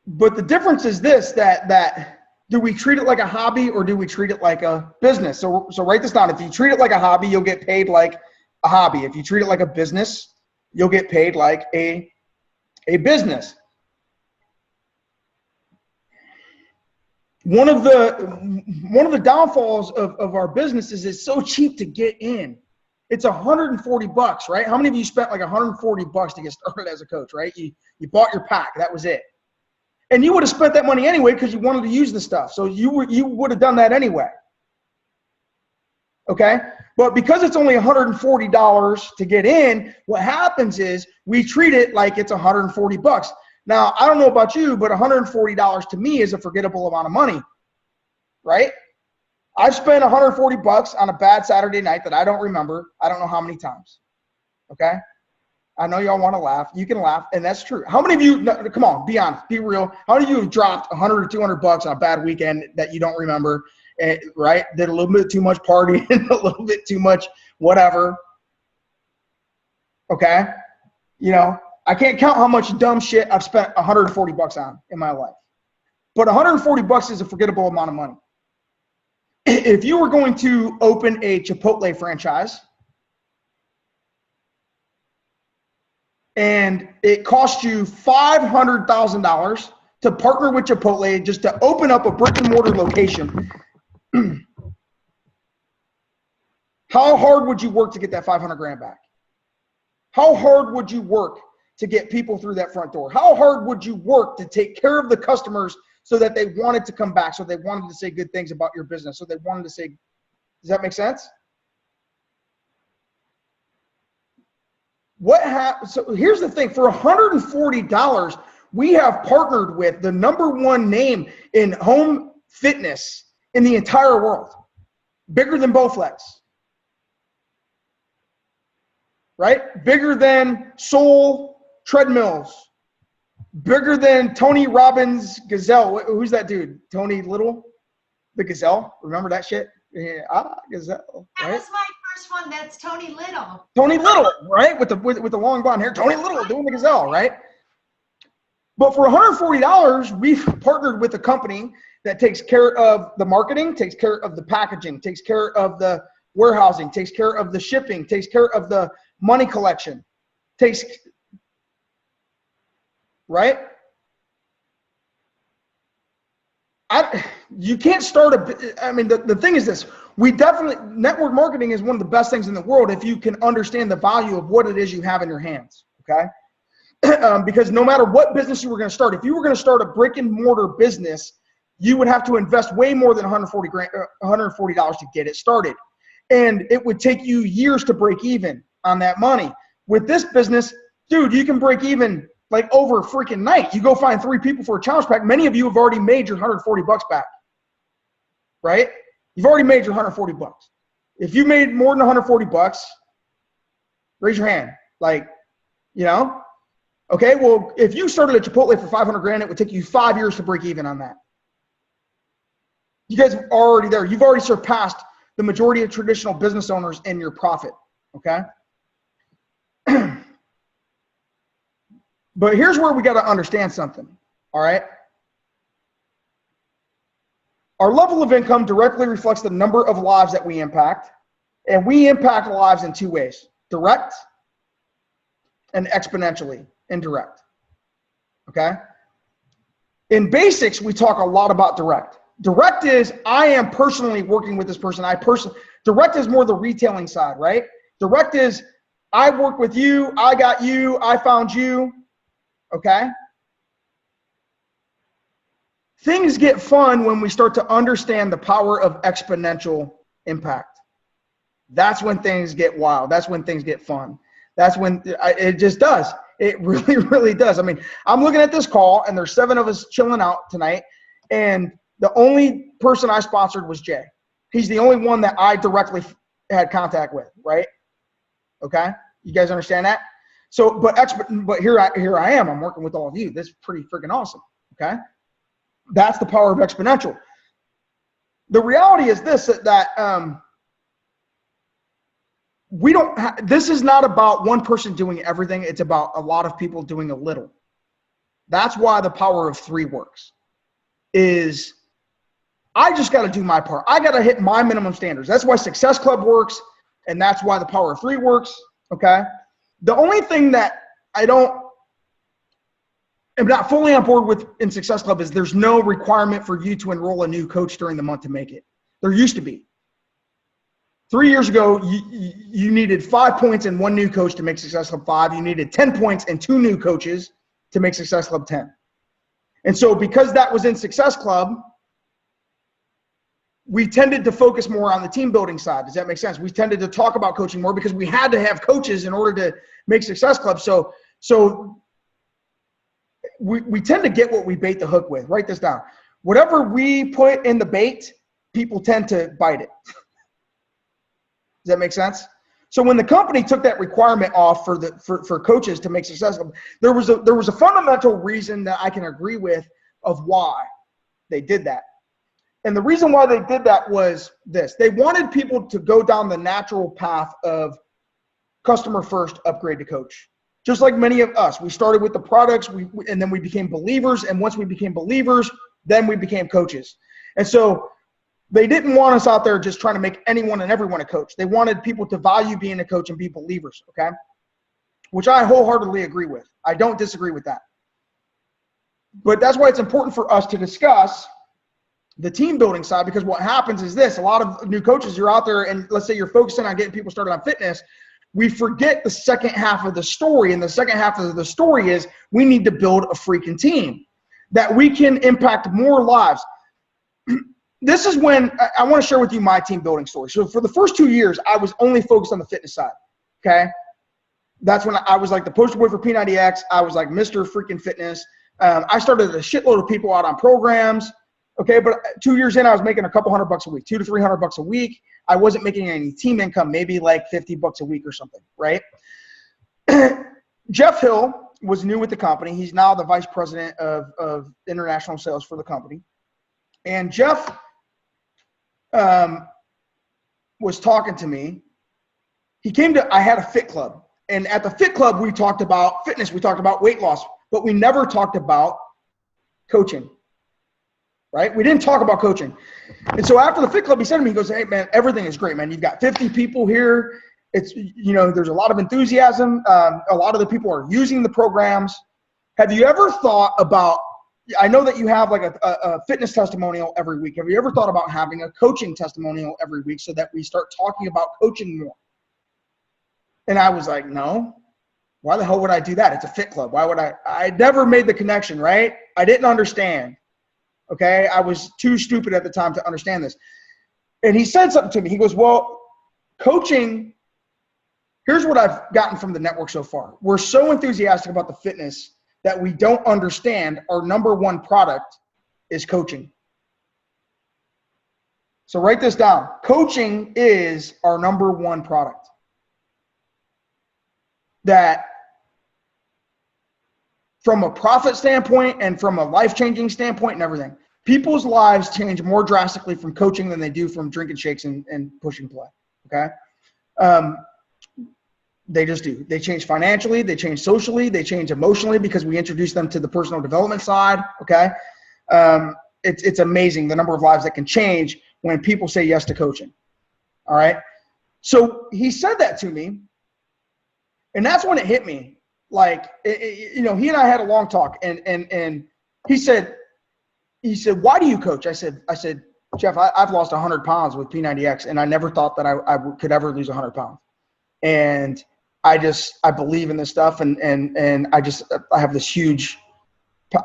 S1: But the difference is this, that do we treat it like a hobby or do we treat it like a business? So write this down. If you treat it like a hobby, you'll get paid like a hobby. If you treat it like a business, you'll get paid like a business. One of the downfalls of our business is it's so cheap to get in. It's $140, right? How many of you spent like $140 to get started as a coach, right? You bought your pack. That was it. And you would have spent that money anyway because you wanted to use the stuff. So you would have done that anyway. Okay? But because it's only $140 to get in, what happens is we treat it like it's $140. Now, I don't know about you, but $140 to me is a forgettable amount of money, right? I've spent $140 on a bad Saturday night that I don't remember. I don't know how many times, okay? I know y'all want to laugh. You can laugh, and that's true. How many of you, come on, be honest, be real. How many of you have dropped $100 or $200 on a bad weekend that you don't remember, right? Did a little bit too much partying, a little bit too much whatever, okay? You know, I can't count how much dumb shit I've spent $140 on in my life. But $140 is a forgettable amount of money. If you were going to open a Chipotle franchise and it cost you $500,000 to partner with Chipotle just to open up a brick and mortar location, how hard would you work to get that $500,000 back? How hard would you work to get people through that front door? How hard would you work to take care of the customers so that they wanted to come back, so they wanted to say good things about your business, so they wanted to say, does that make sense? So here's the thing, for $140, we have partnered with the #1 name in home fitness in the entire world, bigger than Bowflex, right? Bigger than Soul Treadmills, bigger than Tony Robbins Gazelle. Who's that dude? Tony Little, the Gazelle. Remember that shit? Yeah, Gazelle. Right?
S2: That was my first one. That's Tony Little.
S1: Tony Little, right? With the long blonde hair. Tony Little doing the Gazelle, right? But for $140, we've partnered with a company that takes care of the marketing, takes care of the packaging, takes care of the warehousing, takes care of the shipping, takes care of the money collection, right? You can't start the thing is this, network marketing is one of the best things in the world if you can understand the value of what it is you have in your hands, okay? because no matter what business you were going to start, if you were going to start a brick and mortar business, you would have to invest way more than $140 to get it started. And it would take you years to break even on that money. With this business, dude, you can break even like over a freaking night. You go find 3 people for a challenge pack. Many of you have already made your $140 back, right? You've already made your $140. If you made more than $140, raise your hand. Like, you know, okay, well, if you started at Chipotle for $500,000, it would take you 5 years to break even on that. You guys are already there. You've already surpassed the majority of traditional business owners in your profit, okay? But here's where we got to understand something, all right? Our level of income directly reflects the number of lives that we impact, and we impact lives in 2 ways, direct and exponentially indirect, okay? In basics, we talk a lot about direct. Direct is, I am personally working with this person. Direct is more the retailing side, right? Direct is, I work with you, I got you, I found you, okay? Things get fun when we start to understand the power of exponential impact. That's when things get wild. That's when things get fun. That's when it just does. It really, really does. I mean, I'm looking at this call, and there's 7 of us chilling out tonight, and the only person I sponsored was Jay. He's the only one that I directly had contact with, right? Okay? You guys understand that? So, but here I am. I'm working with all of you. This is pretty freaking awesome, okay? That's the power of exponential. The reality is this, that this is not about one person doing everything. It's about a lot of people doing a little. That's why the power of 3 works. Is I just got to do my part. I got to hit my minimum standards. That's why Success Club works, and that's why the power of 3 works, okay? The only thing that I'm not fully on board with in Success Club is there's no requirement for you to enroll a new coach during the month to make it. There used to be. 3 years ago, you needed 5 points and 1 new coach to make Success Club 5. You needed 10 points and 2 new coaches to make Success Club 10. And so because that was in Success Club, we tended to focus more on the team building side. Does that make sense? We tended to talk about coaching more because we had to have coaches in order to make Success Club. So we tend to get what we bait the hook with. Write this down. Whatever we put in the bait, people tend to bite it. Does that make sense? So when the company took that requirement off for coaches to make Success Club, there was a fundamental reason that I can agree with of why they did that. And the reason why they did that was this. They wanted people to go down the natural path of customer first, upgrade to coach. Just like many of us, we started with the products, and then we became believers. And once we became believers, then we became coaches. And so they didn't want us out there just trying to make anyone and everyone a coach. They wanted people to value being a coach and be believers, okay? Which I wholeheartedly agree with. I don't disagree with that. But that's why it's important for us to discuss the team building side, because what happens is this. A lot of new coaches, you're out there, and let's say you're focusing on getting people started on fitness. We forget the second half of the story, and the second half of the story is we need to build a freaking team that we can impact more lives. This is when I want to share with you my team building story. So for the first 2 years, I was only focused on the fitness side, okay? That's when I was like the poster boy for P90X. I was like Mr. freaking Fitness. I started a shitload of people out on programs, okay? But 2 years in, I was making a couple $100 a week, $200 to $300 a week. I wasn't making any team income, maybe like $50 a week or something, right? Jeff Hill was new with the company. He's now the vice president of international sales for the company. And Jeff was talking to me. I had a fit club. And at the fit club, we talked about fitness. We talked about weight loss. But we never talked about coaching, right? We didn't talk about coaching. And so after the fit club, he said to me, he goes, hey, man, everything is great, man. You've got 50 people here. It's, you know, there's a lot of enthusiasm. A lot of the people are using the programs. Have you ever thought about, I know that you have like a fitness testimonial every week. Have you ever thought about having a coaching testimonial every week so that we start talking about coaching more? And I was like, no. Why the hell would I do that? It's a fit club. Why would I never made the connection, right? I didn't understand. Okay. I was too stupid at the time to understand this. And he said something to me. He goes, well, coaching, here's what I've gotten from the network so far. We're so enthusiastic about the fitness that we don't understand our number one product is coaching. So write this down. Coaching is our number one product. That from a profit standpoint and from a life-changing standpoint and everything, people's lives change more drastically from coaching than they do from drinking shakes and pushing play, okay? They just do. They change financially, they change socially, they change emotionally because we introduce them to the personal development side, okay? It's amazing the number of lives that can change when people say yes to coaching, all right? So he said that to me, and that's when it hit me. Like, you know, he and I had a long talk, and he said, why do you coach? I said, Jeff, I've lost 100 pounds with P90X, and I never thought that I could ever lose 100 pounds. And I believe in this stuff, and I have this huge,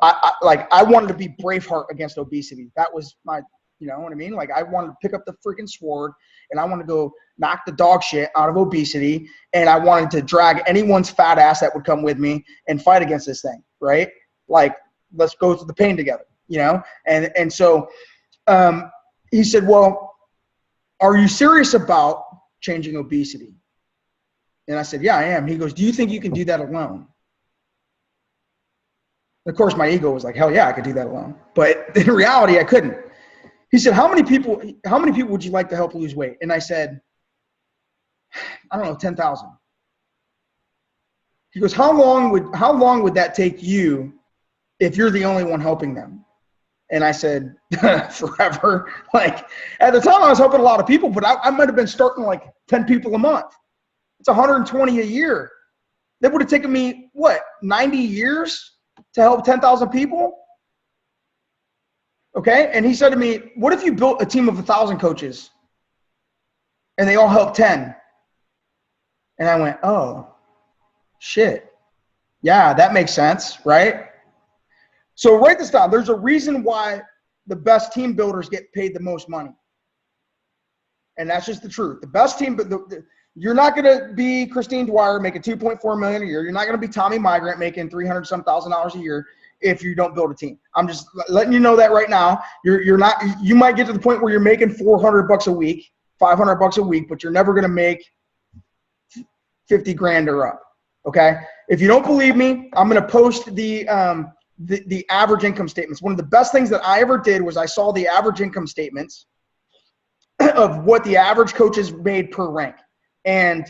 S1: I wanted to be Braveheart against obesity. That was my, you know what I mean? Like, I wanted to pick up the freaking sword, and I wanted to go knock the dog shit out of obesity, and I wanted to drag anyone's fat ass that would come with me and fight against this thing, right? Like, let's go through the pain together, you know? And so he said, well, are you serious about changing obesity? And I said, yeah, I am. He goes, do you think you can do that alone? Of course, my ego was like, hell yeah, I could do that alone. But in reality, I couldn't. He said, how many people would you like to help lose weight? And I said, I don't know, 10,000. He goes, how long would that take you if you're the only one helping them? And I said, forever. Like, at the time I was helping a lot of people, but I might have been starting like 10 people a month. It's 120 a year. That would have taken me, what, 90 years to help 10,000 people? Okay. And he said to me, what if you built a team of 1,000 coaches and they all help 10? And I went, oh, shit. Yeah, that makes sense, right? So write this down. There's a reason why the best team builders get paid the most money. And that's just the truth. The best team, you're not going to be Christine Dwyer making $2.4 million a year. You're not going to be Tommy Migrant making $300-some-thousand a year if you don't build a team. I'm just letting you know that right now. You're not. You might get to the point where you're making $400 a week, $500 a week, but you're never going to make 50 grand or up. Okay. If you don't believe me, I'm going to post the average income statements. One of the best things that I ever did was I saw the average income statements of what the average coaches made per rank. And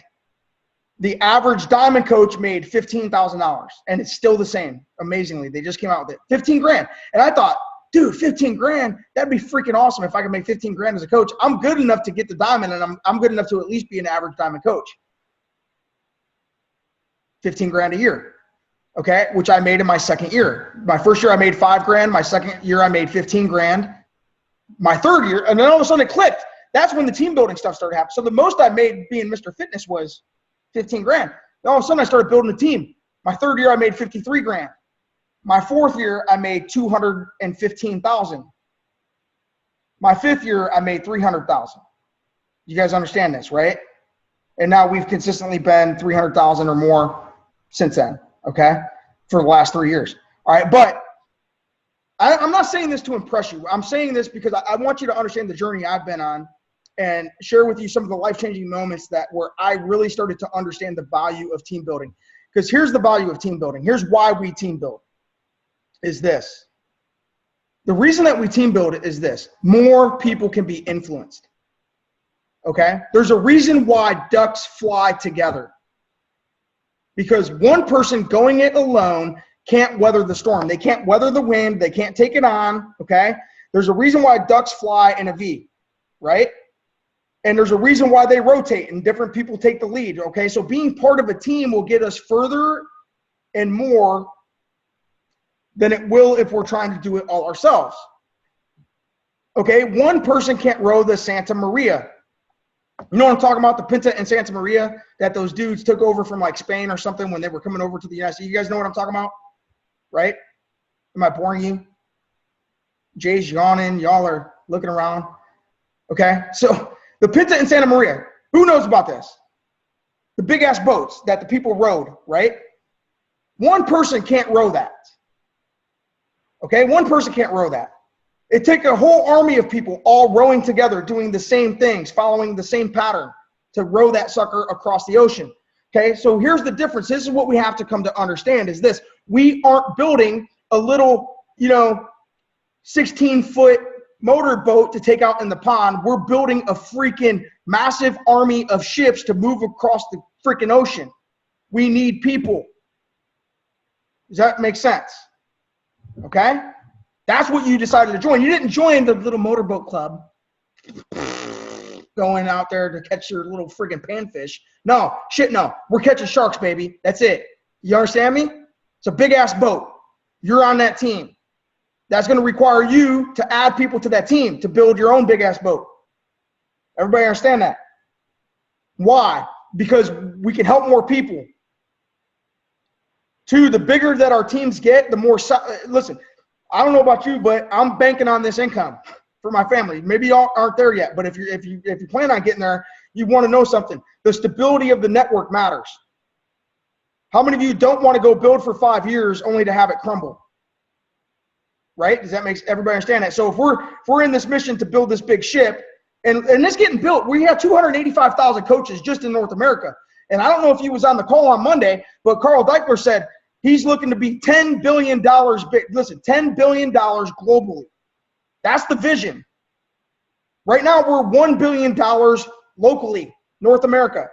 S1: the average diamond coach made $15,000, and it's still the same. Amazingly, they just came out with it, 15 grand. And I thought, dude, 15 grand, that'd be freaking awesome if I could make 15 grand as a coach. I'm good enough to get the diamond, and I'm good enough to at least be an average diamond coach. 15 grand a year, okay, which I made in my second year. My first year I made 5 grand. My second year I made 15 grand. My third year, and then all of a sudden it clicked. That's when the team building stuff started happening. So the most I made being Mr. Fitness was 15 grand. Then all of a sudden I started building a team. My third year I made 53 grand. My fourth year I made 215,000. My fifth year I made 300,000. You guys understand this, right? And now we've consistently been 300,000 or more since then, okay, for the last 3 years. All right, but I'm not saying this to impress you. I'm saying this because I want you to understand the journey I've been on and share with you some of the life-changing moments where I really started to understand the value of team building. Because here's the value of team building. Here's why we team build is this. The reason that we team build is this. More people can be influenced, okay? There's a reason why ducks fly together. Because one person going it alone can't weather the storm. They can't weather the wind. They can't take it on, okay? There's a reason why ducks fly in a V, right? And there's a reason why they rotate and different people take the lead, okay? So being part of a team will get us further and more than it will if we're trying to do it all ourselves. Okay, one person can't row the Santa Maria. You know what I'm talking about? The Pinta and Santa Maria that those dudes took over from like Spain or something when they were coming over to the United States. You guys know what I'm talking about? Right? Am I boring you? Jay's yawning. Y'all are looking around. Okay? So the Pinta and Santa Maria, who knows about this? The big ass boats that the people rowed, right? One person can't row that. Okay? One person can't row that. It takes a whole army of people all rowing together, doing the same things, following the same pattern to row that sucker across the ocean. Okay, so here's the difference. This is what we have to come to understand is this. We aren't building a little, 16-foot motorboat to take out in the pond. We're building a freaking massive army of ships to move across the freaking ocean. We need people. Does that make sense? Okay? That's what you decided to join. You didn't join the little motorboat club going out there to catch your little friggin' panfish. No, shit no. We're catching sharks, baby. That's it. You understand me? It's a big-ass boat. You're on that team. That's going to require you to add people to that team to build your own big-ass boat. Everybody understand that? Why? Because we can help more people. Two, the bigger that our teams get, the more – listen – I don't know about you, but I'm banking on this income for my family. Maybe y'all aren't there yet, but if you plan on getting there, you want to know something. The stability of the network matters. How many of you don't want to go build for 5 years only to have it crumble? Right? Does that make everybody understand that? So if we're in this mission to build this big ship, and it's getting built, we have 285,000 coaches just in North America. And I don't know if he was on the call on Monday, but Carl Deichler said he's looking to be $10 billion big. Listen, $10 billion globally. That's the vision. Right now, we're $1 billion locally, North America.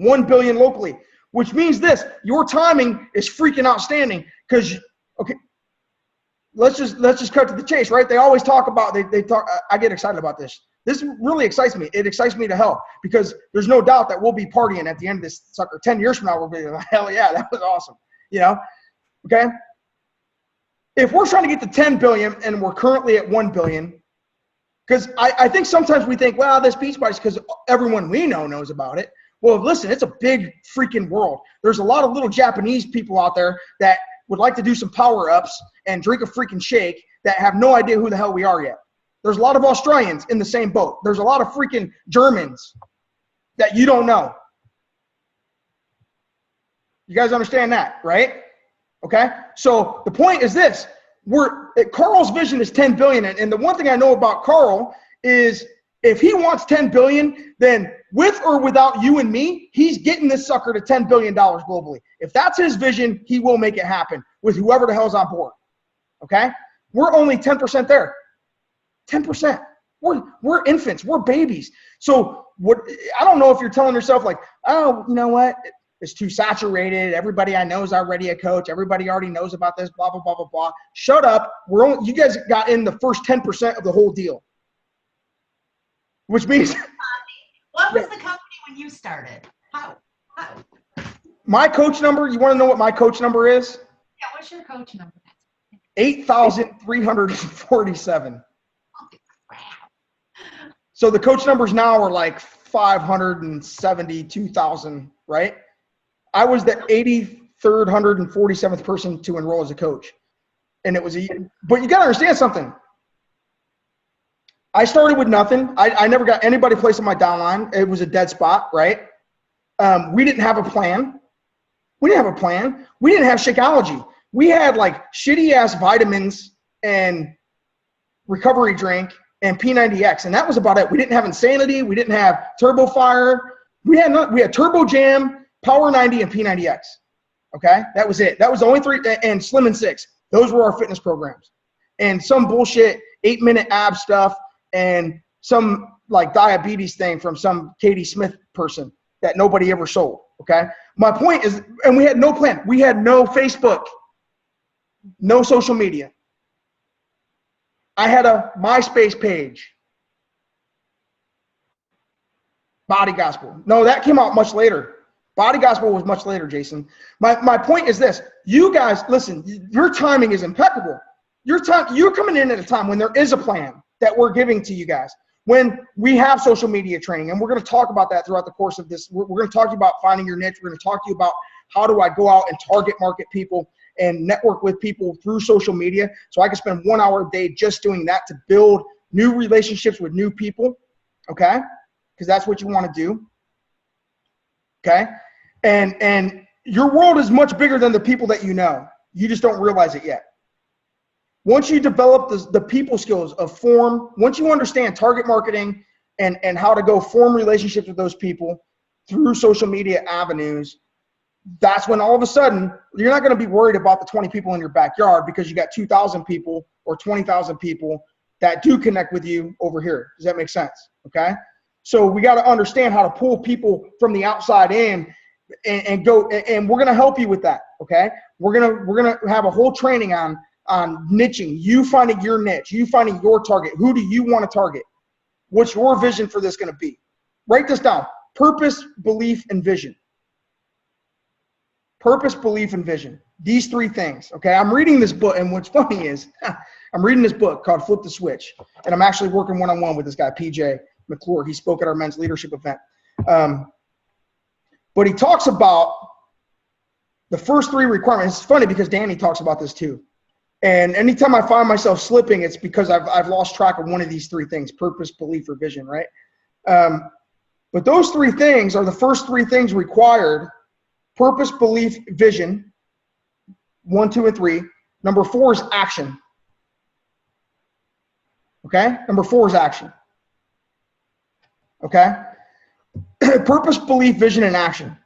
S1: $1 billion locally, which means this: your timing is freaking outstanding. Because, okay, let's just cut to the chase, right? They always talk about they talk. I get excited about this. This really excites me. It excites me to hell because there's no doubt that we'll be partying at the end of this sucker. 10 years from now, we'll be like, hell yeah, that was awesome. Okay? If we're trying to get to 10 billion and we're currently at 1 billion, because I think sometimes we think, well, this Beach Buddies because everyone we know knows about it. Well, listen, it's a big freaking world. There's a lot of little Japanese people out there that would like to do some power-ups and drink a freaking shake that have no idea who the hell we are yet. There's a lot of Australians in the same boat. There's a lot of freaking Germans that you don't know. You guys understand that, right? Okay? So the point is this. Carl's vision is 10 billion. And the one thing I know about Carl is if he wants 10 billion, then with or without you and me, he's getting this sucker to $10 billion globally. If that's his vision, he will make it happen with whoever the hell's on board. Okay? We're only 10% there. 10%. We're infants. We're babies. So I don't know if you're telling yourself like, oh, you know what? It's too saturated. Everybody I know is already a coach. Everybody already knows about this, blah, blah, blah, blah, blah. Shut up. You guys got in the first 10% of the whole deal. Which means
S2: what was the company when you started? How?
S1: My coach number, you want to know what my coach number is?
S2: Yeah, what's your coach number?
S1: 8,347. So the coach numbers now are like 572,000, right? I was the 8,347th person to enroll as a coach. And it was but you got to understand something. I started with nothing. I never got anybody placed on my downline. It was a dead spot, right? We didn't have a plan. We didn't have Shakeology. We had like shitty ass vitamins and recovery drink and P90X, and that was about it. We didn't have Insanity. We didn't have Turbo Fire. We had Turbo Jam, Power 90, and P90X. Okay, that was it. That was the only three, and Slim and Six. Those were our fitness programs, and some bullshit 8-minute ab stuff, and some like diabetes thing from some Katie Smith person that nobody ever sold. Okay, my point is, and we had no plan. We had no Facebook, no social media. I had a MySpace page. Body Gospel. No, that came out much later. Body Gospel was much later, Jason. My point is this. You guys, listen, your timing is impeccable. You're coming in at a time when there is a plan that we're giving to you guys. when we have social media training, and we're going to talk about that throughout the course of this, we're going to talk to you about finding your niche. We're going to talk to you about how do I go out and target market people and network with people through social media. So I can spend 1 hour a day just doing that to build new relationships with new people, okay? Because that's what you want to do, okay? And your world is much bigger than the people that you know. You just don't realize it yet. Once you develop the people skills of once you understand target marketing and how to go form relationships with those people through social media avenues, that's when all of a sudden you're not going to be worried about the 20 people in your backyard because you got 2,000 people or 20,000 people that do connect with you over here. Does that make sense? Okay. So we got to understand how to pull people from the outside in and go, and we're going to help you with that. Okay. We're going to have a whole training on niching, you finding your niche, you finding your target. Who do you want to target? What's your vision for this going to be? Write this down. Purpose, belief, and vision. Purpose, belief, and vision. These three things, okay? I'm reading this book, and what's funny is I'm reading this book called Flip the Switch, and I'm actually working one-on-one with this guy, PJ McClure. He spoke at our men's leadership event. But he talks about the first three requirements. It's funny because Danny talks about this too. And anytime I find myself slipping, it's because I've lost track of one of these three things, purpose, belief, or vision, right? But those three things are the first three things required. Purpose, belief, vision, 1, 2, and 3. Number 4 is action. Okay? Number 4 is action. Okay? Purpose, belief, vision, and action.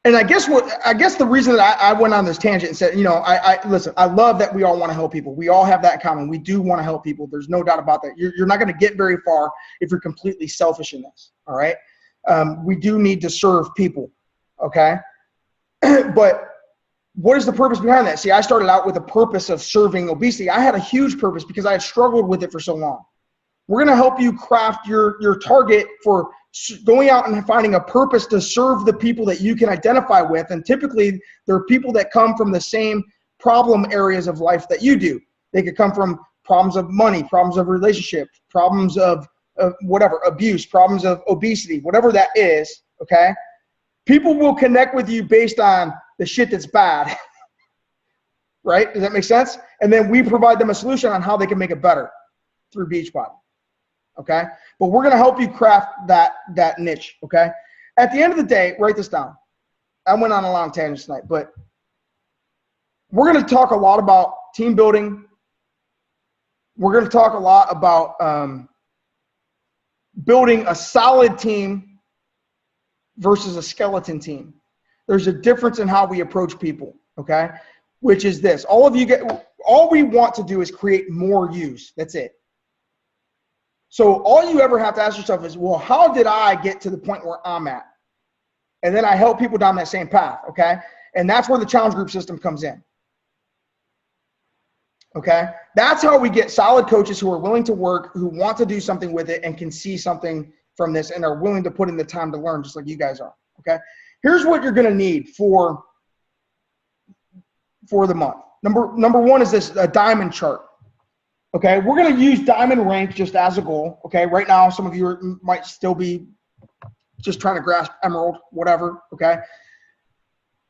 S1: And I guess the reason that I went on this tangent and said, listen, I love that we all want to help people. We all have that in common. We do want to help people. There's no doubt about that. You're not going to get very far if you're completely selfish in this. All right? We do need to serve people, okay? But what is the purpose behind that? See, I started out with a purpose of serving obesity. I had a huge purpose because I had struggled with it for so long. We're going to help you craft your target for going out and finding a purpose to serve the people that you can identify with. And typically, there are people that come from the same problem areas of life that you do. They could come from problems of money, problems of relationship, problems of whatever, abuse, problems of obesity, whatever that is, okay? People will connect with you based on the shit that's bad, right? Does that make sense? And then we provide them a solution on how they can make it better through Beachbody, okay? But we're going to help you craft that niche, okay? At the end of the day, write this down. I went on a long tangent tonight, but we're going to talk a lot about team building. We're going to talk a lot about building a solid team versus a skeleton team. There's a difference in how we approach people, okay? Which is this. All we want to do is create more use. That's it. So all you ever have to ask yourself is, well, how did I get to the point where I'm at? And then I help people down that same path, okay? And that's where the challenge group system comes in. Okay, that's how we get solid coaches who are willing to work, who want to do something with it and can see something from this and are willing to put in the time to learn, just like you guys are. Okay, here's what you're going to need for the month. Number one is a diamond chart. Okay, we're going to use diamond rank just as a goal. Okay, right now some of you might still be just trying to grasp emerald, whatever. Okay,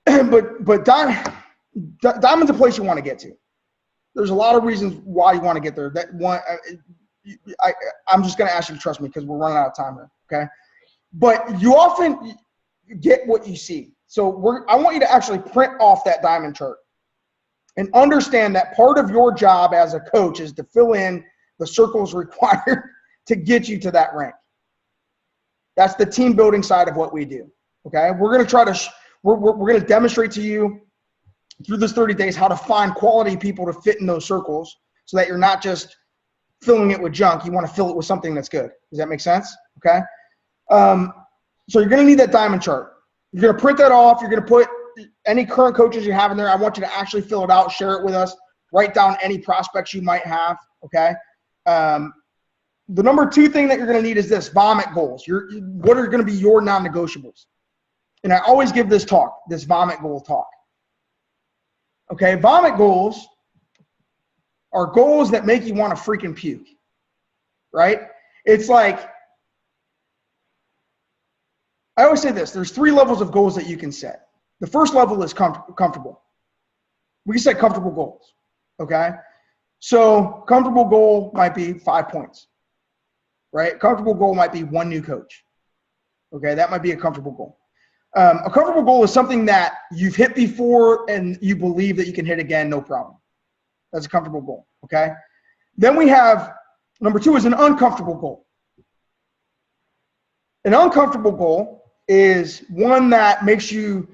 S1: but diamond's a place you want to get to. There's a lot of reasons why you want to get there. That one, I'm just going to ask you to trust me because we're running out of time here, okay? But you often get what you see. So I want you to actually print off that diamond chart and understand that part of your job as a coach is to fill in the circles required to get you to that rank. That's the team building side of what we do, okay? We're going to try to we're going to demonstrate to you through this 30 days how to find quality people to fit in those circles so that you're not just filling it with junk. You want to fill it with something that's good. Does that make sense? Okay. So you're going to need that diamond chart. You're going to print that off. You're going to put any current coaches you have in there. I want you to actually fill it out, share it with us, write down any prospects you might have. Okay. The number 2 thing that you're going to need is this: vomit goals. What are going to be your non-negotiables? And I always give this talk, this vomit goal talk. Okay, vomit goals are goals that make you want to freaking puke. right? It's like, I always say this, there's 3 levels of goals that you can set. The first level is comfortable. We can set comfortable goals, okay? So comfortable goal might be 5 points, right? Comfortable goal might be 1 new coach, okay? That might be a comfortable goal. A comfortable goal is something that you've hit before and you believe that you can hit again, no problem. That's a comfortable goal, okay? Then we have, number 2 is an uncomfortable goal. An uncomfortable goal is one that makes you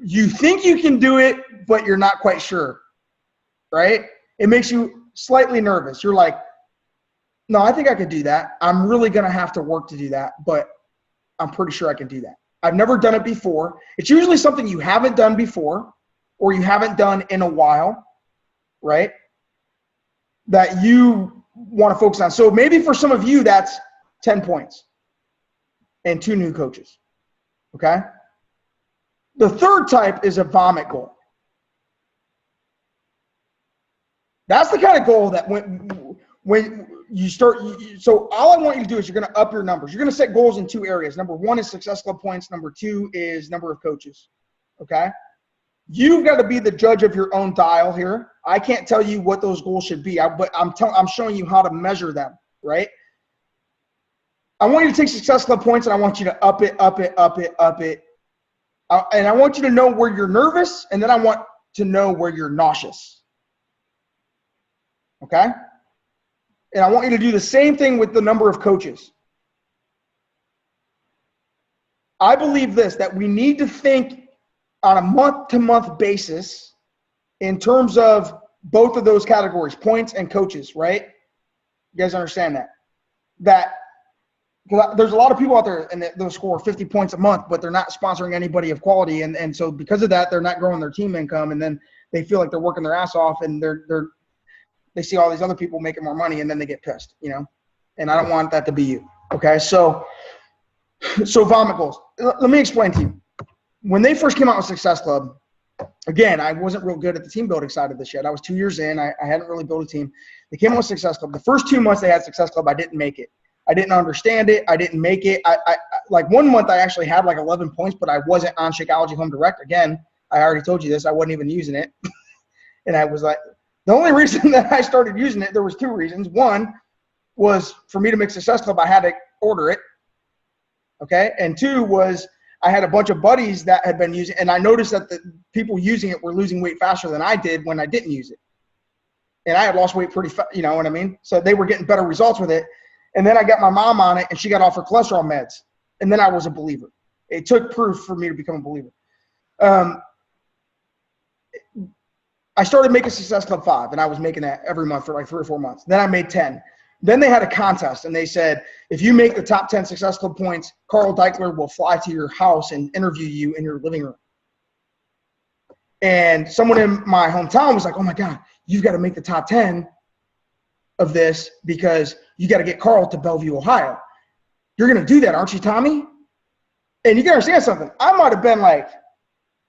S1: think you can do it, but you're not quite sure, right? It makes you slightly nervous. You're like, no, I think I could do that. I'm really going to have to work to do that, but I'm pretty sure I can do that. I've never done it before. It's usually something you haven't done before or you haven't done in a while, right? That you want to focus on. So maybe for some of you, that's 10 points and 2 new coaches, okay? The third type is a vomit goal. That's the kind of goal that when you start, so all I want you to do is you're going to up your numbers. You're going to set goals in 2 areas. Number 1 is Success Club points. Number 2 is number of coaches, okay? You've got to be the judge of your own dial here. I can't tell you what those goals should be, but I'm showing you how to measure them, right? I want you to take Success Club points and I want you to up it. And I want you to know where you're nervous, and then I want to know where you're nauseous. Okay? And I want you to do the same thing with the number of coaches. I believe this, that we need to think on a month-to-month basis in terms of both of those categories, points and coaches, right? You guys understand that? That there's a lot of people out there and they'll score 50 points a month, but they're not sponsoring anybody of quality. And so because of that, they're not growing their team income. And then they feel like they're working their ass off and they see all these other people making more money and then they get pissed, you know? And I don't want that to be you. Okay. So vomit goals. Let me explain to you. When they first came out with Success Club, again, I wasn't real good at the team building side of this yet. I was 2 years in. I hadn't really built a team. They came out with Success Club. The first 2 months they had Success Club, I didn't make it. I didn't understand it. I didn't make it. I like 1 month I actually had like 11 points, but I wasn't on Shakeology Home Direct. Again, I already told you this. I wasn't even using it. And I was like, the only reason that I started using it, there was 2 reasons. 1 was for me to make Success Club, I had to order it. Okay. And 2 was I had a bunch of buddies that had been using it, and I noticed that the people using it were losing weight faster than I did when I didn't use it. And I had lost weight pretty fast, you know what I mean? So they were getting better results with it. And then I got my mom on it, and she got off her cholesterol meds. And then I was a believer. It took proof for me to become a believer. I started making Success Club 5, and I was making that every month for like 3 or 4 months. Then I made 10. Then they had a contest, and they said, if you make the top 10 Success Club points, Carl Deichler will fly to your house and interview you in your living room. And someone in my hometown was like, oh, my God, you've got to make the top 10 of this because you got to get Carl to Bellevue, Ohio. You're going to do that, aren't you, Tommy? And you got to understand something. I might have been like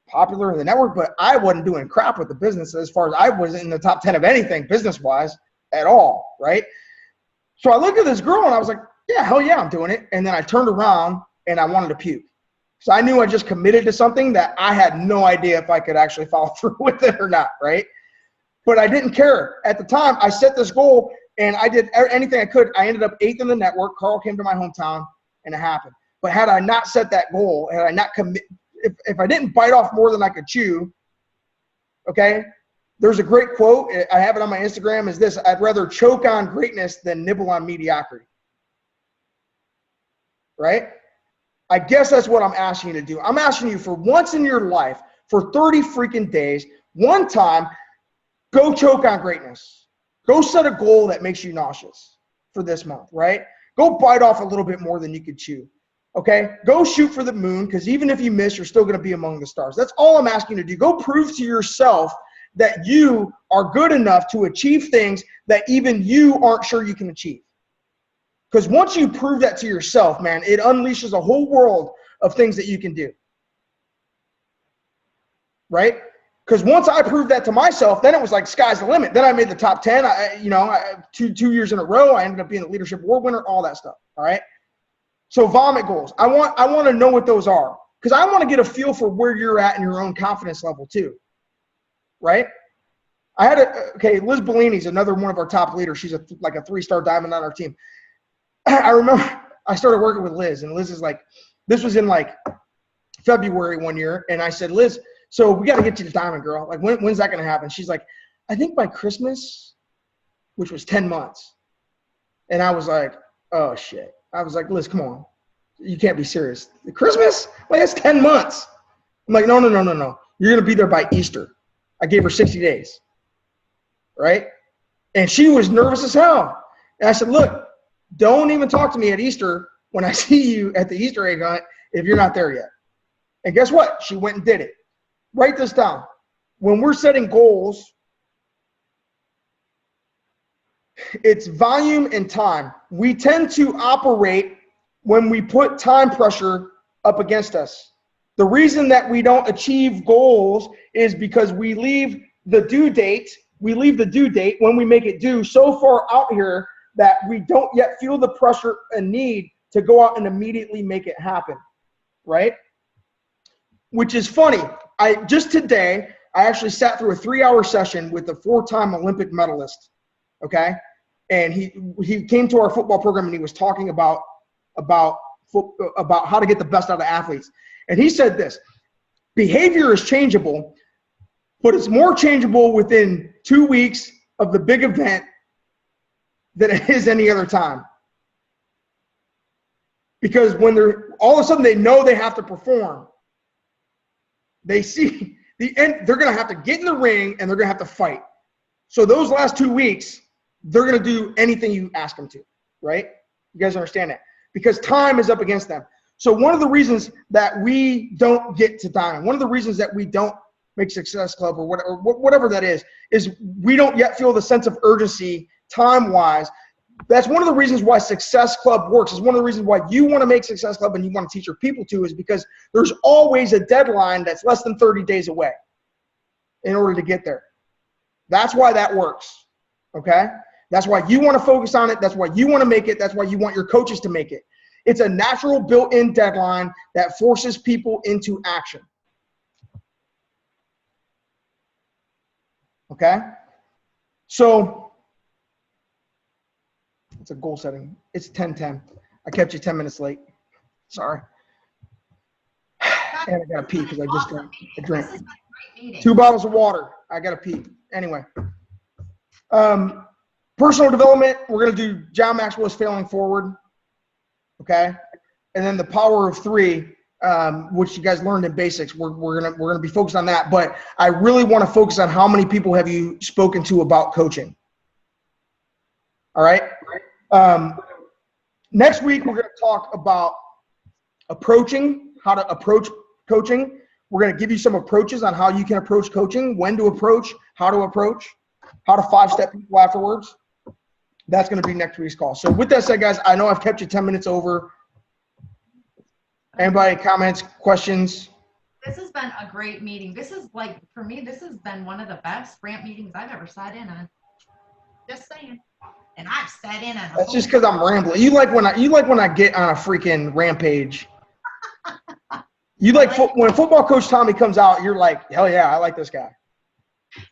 S1: popular in the network, but I wasn't doing crap with the business as far as I was in the top 10 of anything business-wise at all, right? So I looked at this girl and I was like, yeah, hell yeah, I'm doing it. And then I turned around and I wanted to puke. So I knew I just committed to something that I had no idea if I could actually follow through with it or not, right? But I didn't care. At the time, I set this goal and I did anything I could. I ended up 8th in the network. Carl came to my hometown and it happened. But had I not set that goal, had I not if I didn't bite off more than I could chew, okay, there's a great quote. I have it on my Instagram is this: I'd rather choke on greatness than nibble on mediocrity. Right? I guess that's what I'm asking you to do. I'm asking you for once in your life, for 30 freaking days, one time, go choke on greatness. Go set a goal that makes you nauseous for this month, right? Go bite off a little bit more than you could chew. Okay? Go shoot for the moon, because even if you miss, you're still going to be among the stars. That's all I'm asking you to do. Go prove to yourself that you are good enough to achieve things that even you aren't sure you can achieve. Because once you prove that to yourself, man, it unleashes a whole world of things that you can do. Right? Because once I proved that to myself, then it was like sky's the limit. Then I made the top 10. Two years in a row, I ended up being the leadership award winner, all that stuff. All right. So vomit goals. I want to know what those are, because I want to get a feel for where you're at in your own confidence level too. Right. Liz Bellini's another one of our top leaders. She's like a 3-star diamond on our team. I remember I started working with Liz, and Liz is like, this was in like February one year. And I said, Liz, so we got to get you to diamond, girl. Like, when's that going to happen? She's like, I think by Christmas, which was 10 months. And I was like, oh shit. I was like, Liz, come on. You can't be serious. Christmas? Like, that's 10 months. I'm like, no. You're going to be there by Easter. I gave her 60 days. Right? And she was nervous as hell. And I said, look, don't even talk to me at Easter when I see you at the Easter egg hunt if you're not there yet. And guess what? She went and did it. Write this down. When we're setting goals, it's volume and time. We tend to operate when we put time pressure up against us. The reason that we don't achieve goals is because we leave the due date when we make it due so far out here that we don't yet feel the pressure and need to go out and immediately make it happen, right? Which is funny. Just today, I actually sat through a 3-hour session with a 4-time Olympic medalist, okay? And he came to our football program, and he was talking about how to get the best out of athletes. And he said this: behavior is changeable, but it's more changeable within 2 weeks of the big event than it is any other time. Because when all of a sudden they know they have to perform, they see the end, they're going to have to get in the ring and they're going to have to fight. So those last 2 weeks, they're going to do anything you ask them to, right? You guys understand that? Because time is up against them. So one of the reasons that we don't get to diamond, one of the reasons that we don't make Success Club or whatever that is we don't yet feel the sense of urgency time-wise. That's one of the reasons why Success Club works. It's one of the reasons why you want to make Success Club and you want to teach your people to, is because there's always a deadline that's less than 30 days away in order to get there. That's why that works, okay? That's why you want to focus on it. That's why you want to make it. That's why you want your coaches to make it. It's a natural built-in deadline that forces people into action. Okay? So it's a goal setting. It's 10:10. I kept you 10 minutes late. Sorry. And I got to pee because I just drank 2 bottles of water. I got to pee. Anyway. Personal development, we're going to do John Maxwell's Failing Forward. Okay? And then the Power of 3, which you guys learned in basics. We're gonna be focused on that. But I really want to focus on how many people have you spoken to about coaching. All right? Next week, we're going to talk about how to approach coaching. We're going to give you some approaches on how you can approach coaching, when to approach, how to 5-step people afterwards. That's going to be next week's call. So with that said, guys, I know I've kept you 10 minutes over. Anybody, comments, questions?
S2: This has been a great meeting. This is like, for me, this has been one of the best ramp meetings I've ever sat in on. Just saying. And I've sat in on.
S1: That's just because I'm rambling. You like when I get on a freaking rampage. You like when football coach Tommy comes out, you're like, hell yeah, I like this guy.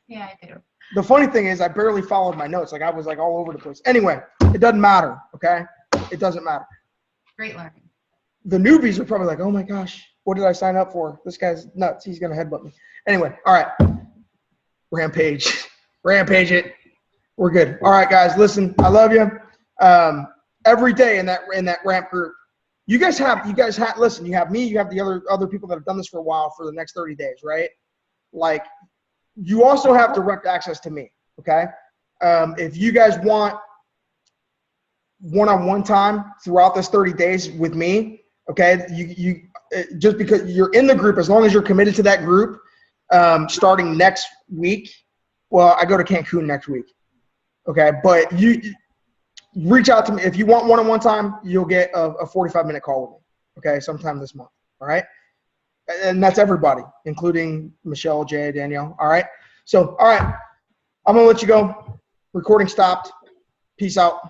S2: Yeah, I do.
S1: The funny thing is I barely followed my notes. Like I was like all over the place. Anyway, it doesn't matter, okay? It doesn't matter.
S2: Great learning.
S1: The newbies are probably like, oh my gosh, what did I sign up for? This guy's nuts. He's going to headbutt me. Anyway, all right. Rampage it. We're good. All right, guys, listen, I love you. Every day in that ramp group, you guys have listen, you have me, you have the other people that have done this for a while for the next 30 days, right? Like, you also have direct access to me, okay? If you guys want one-on-one time throughout this 30 days with me, okay, you just because you're in the group, as long as you're committed to that group, starting next week. Well, I go to Cancun next week, okay? But you reach out to me. If you want one-on-one time, you'll get a 45-minute call with me, okay, sometime this month, all right? And that's everybody, including Michelle, Jay, Danielle. All right. So, all right. I'm going to let you go. Recording stopped. Peace out.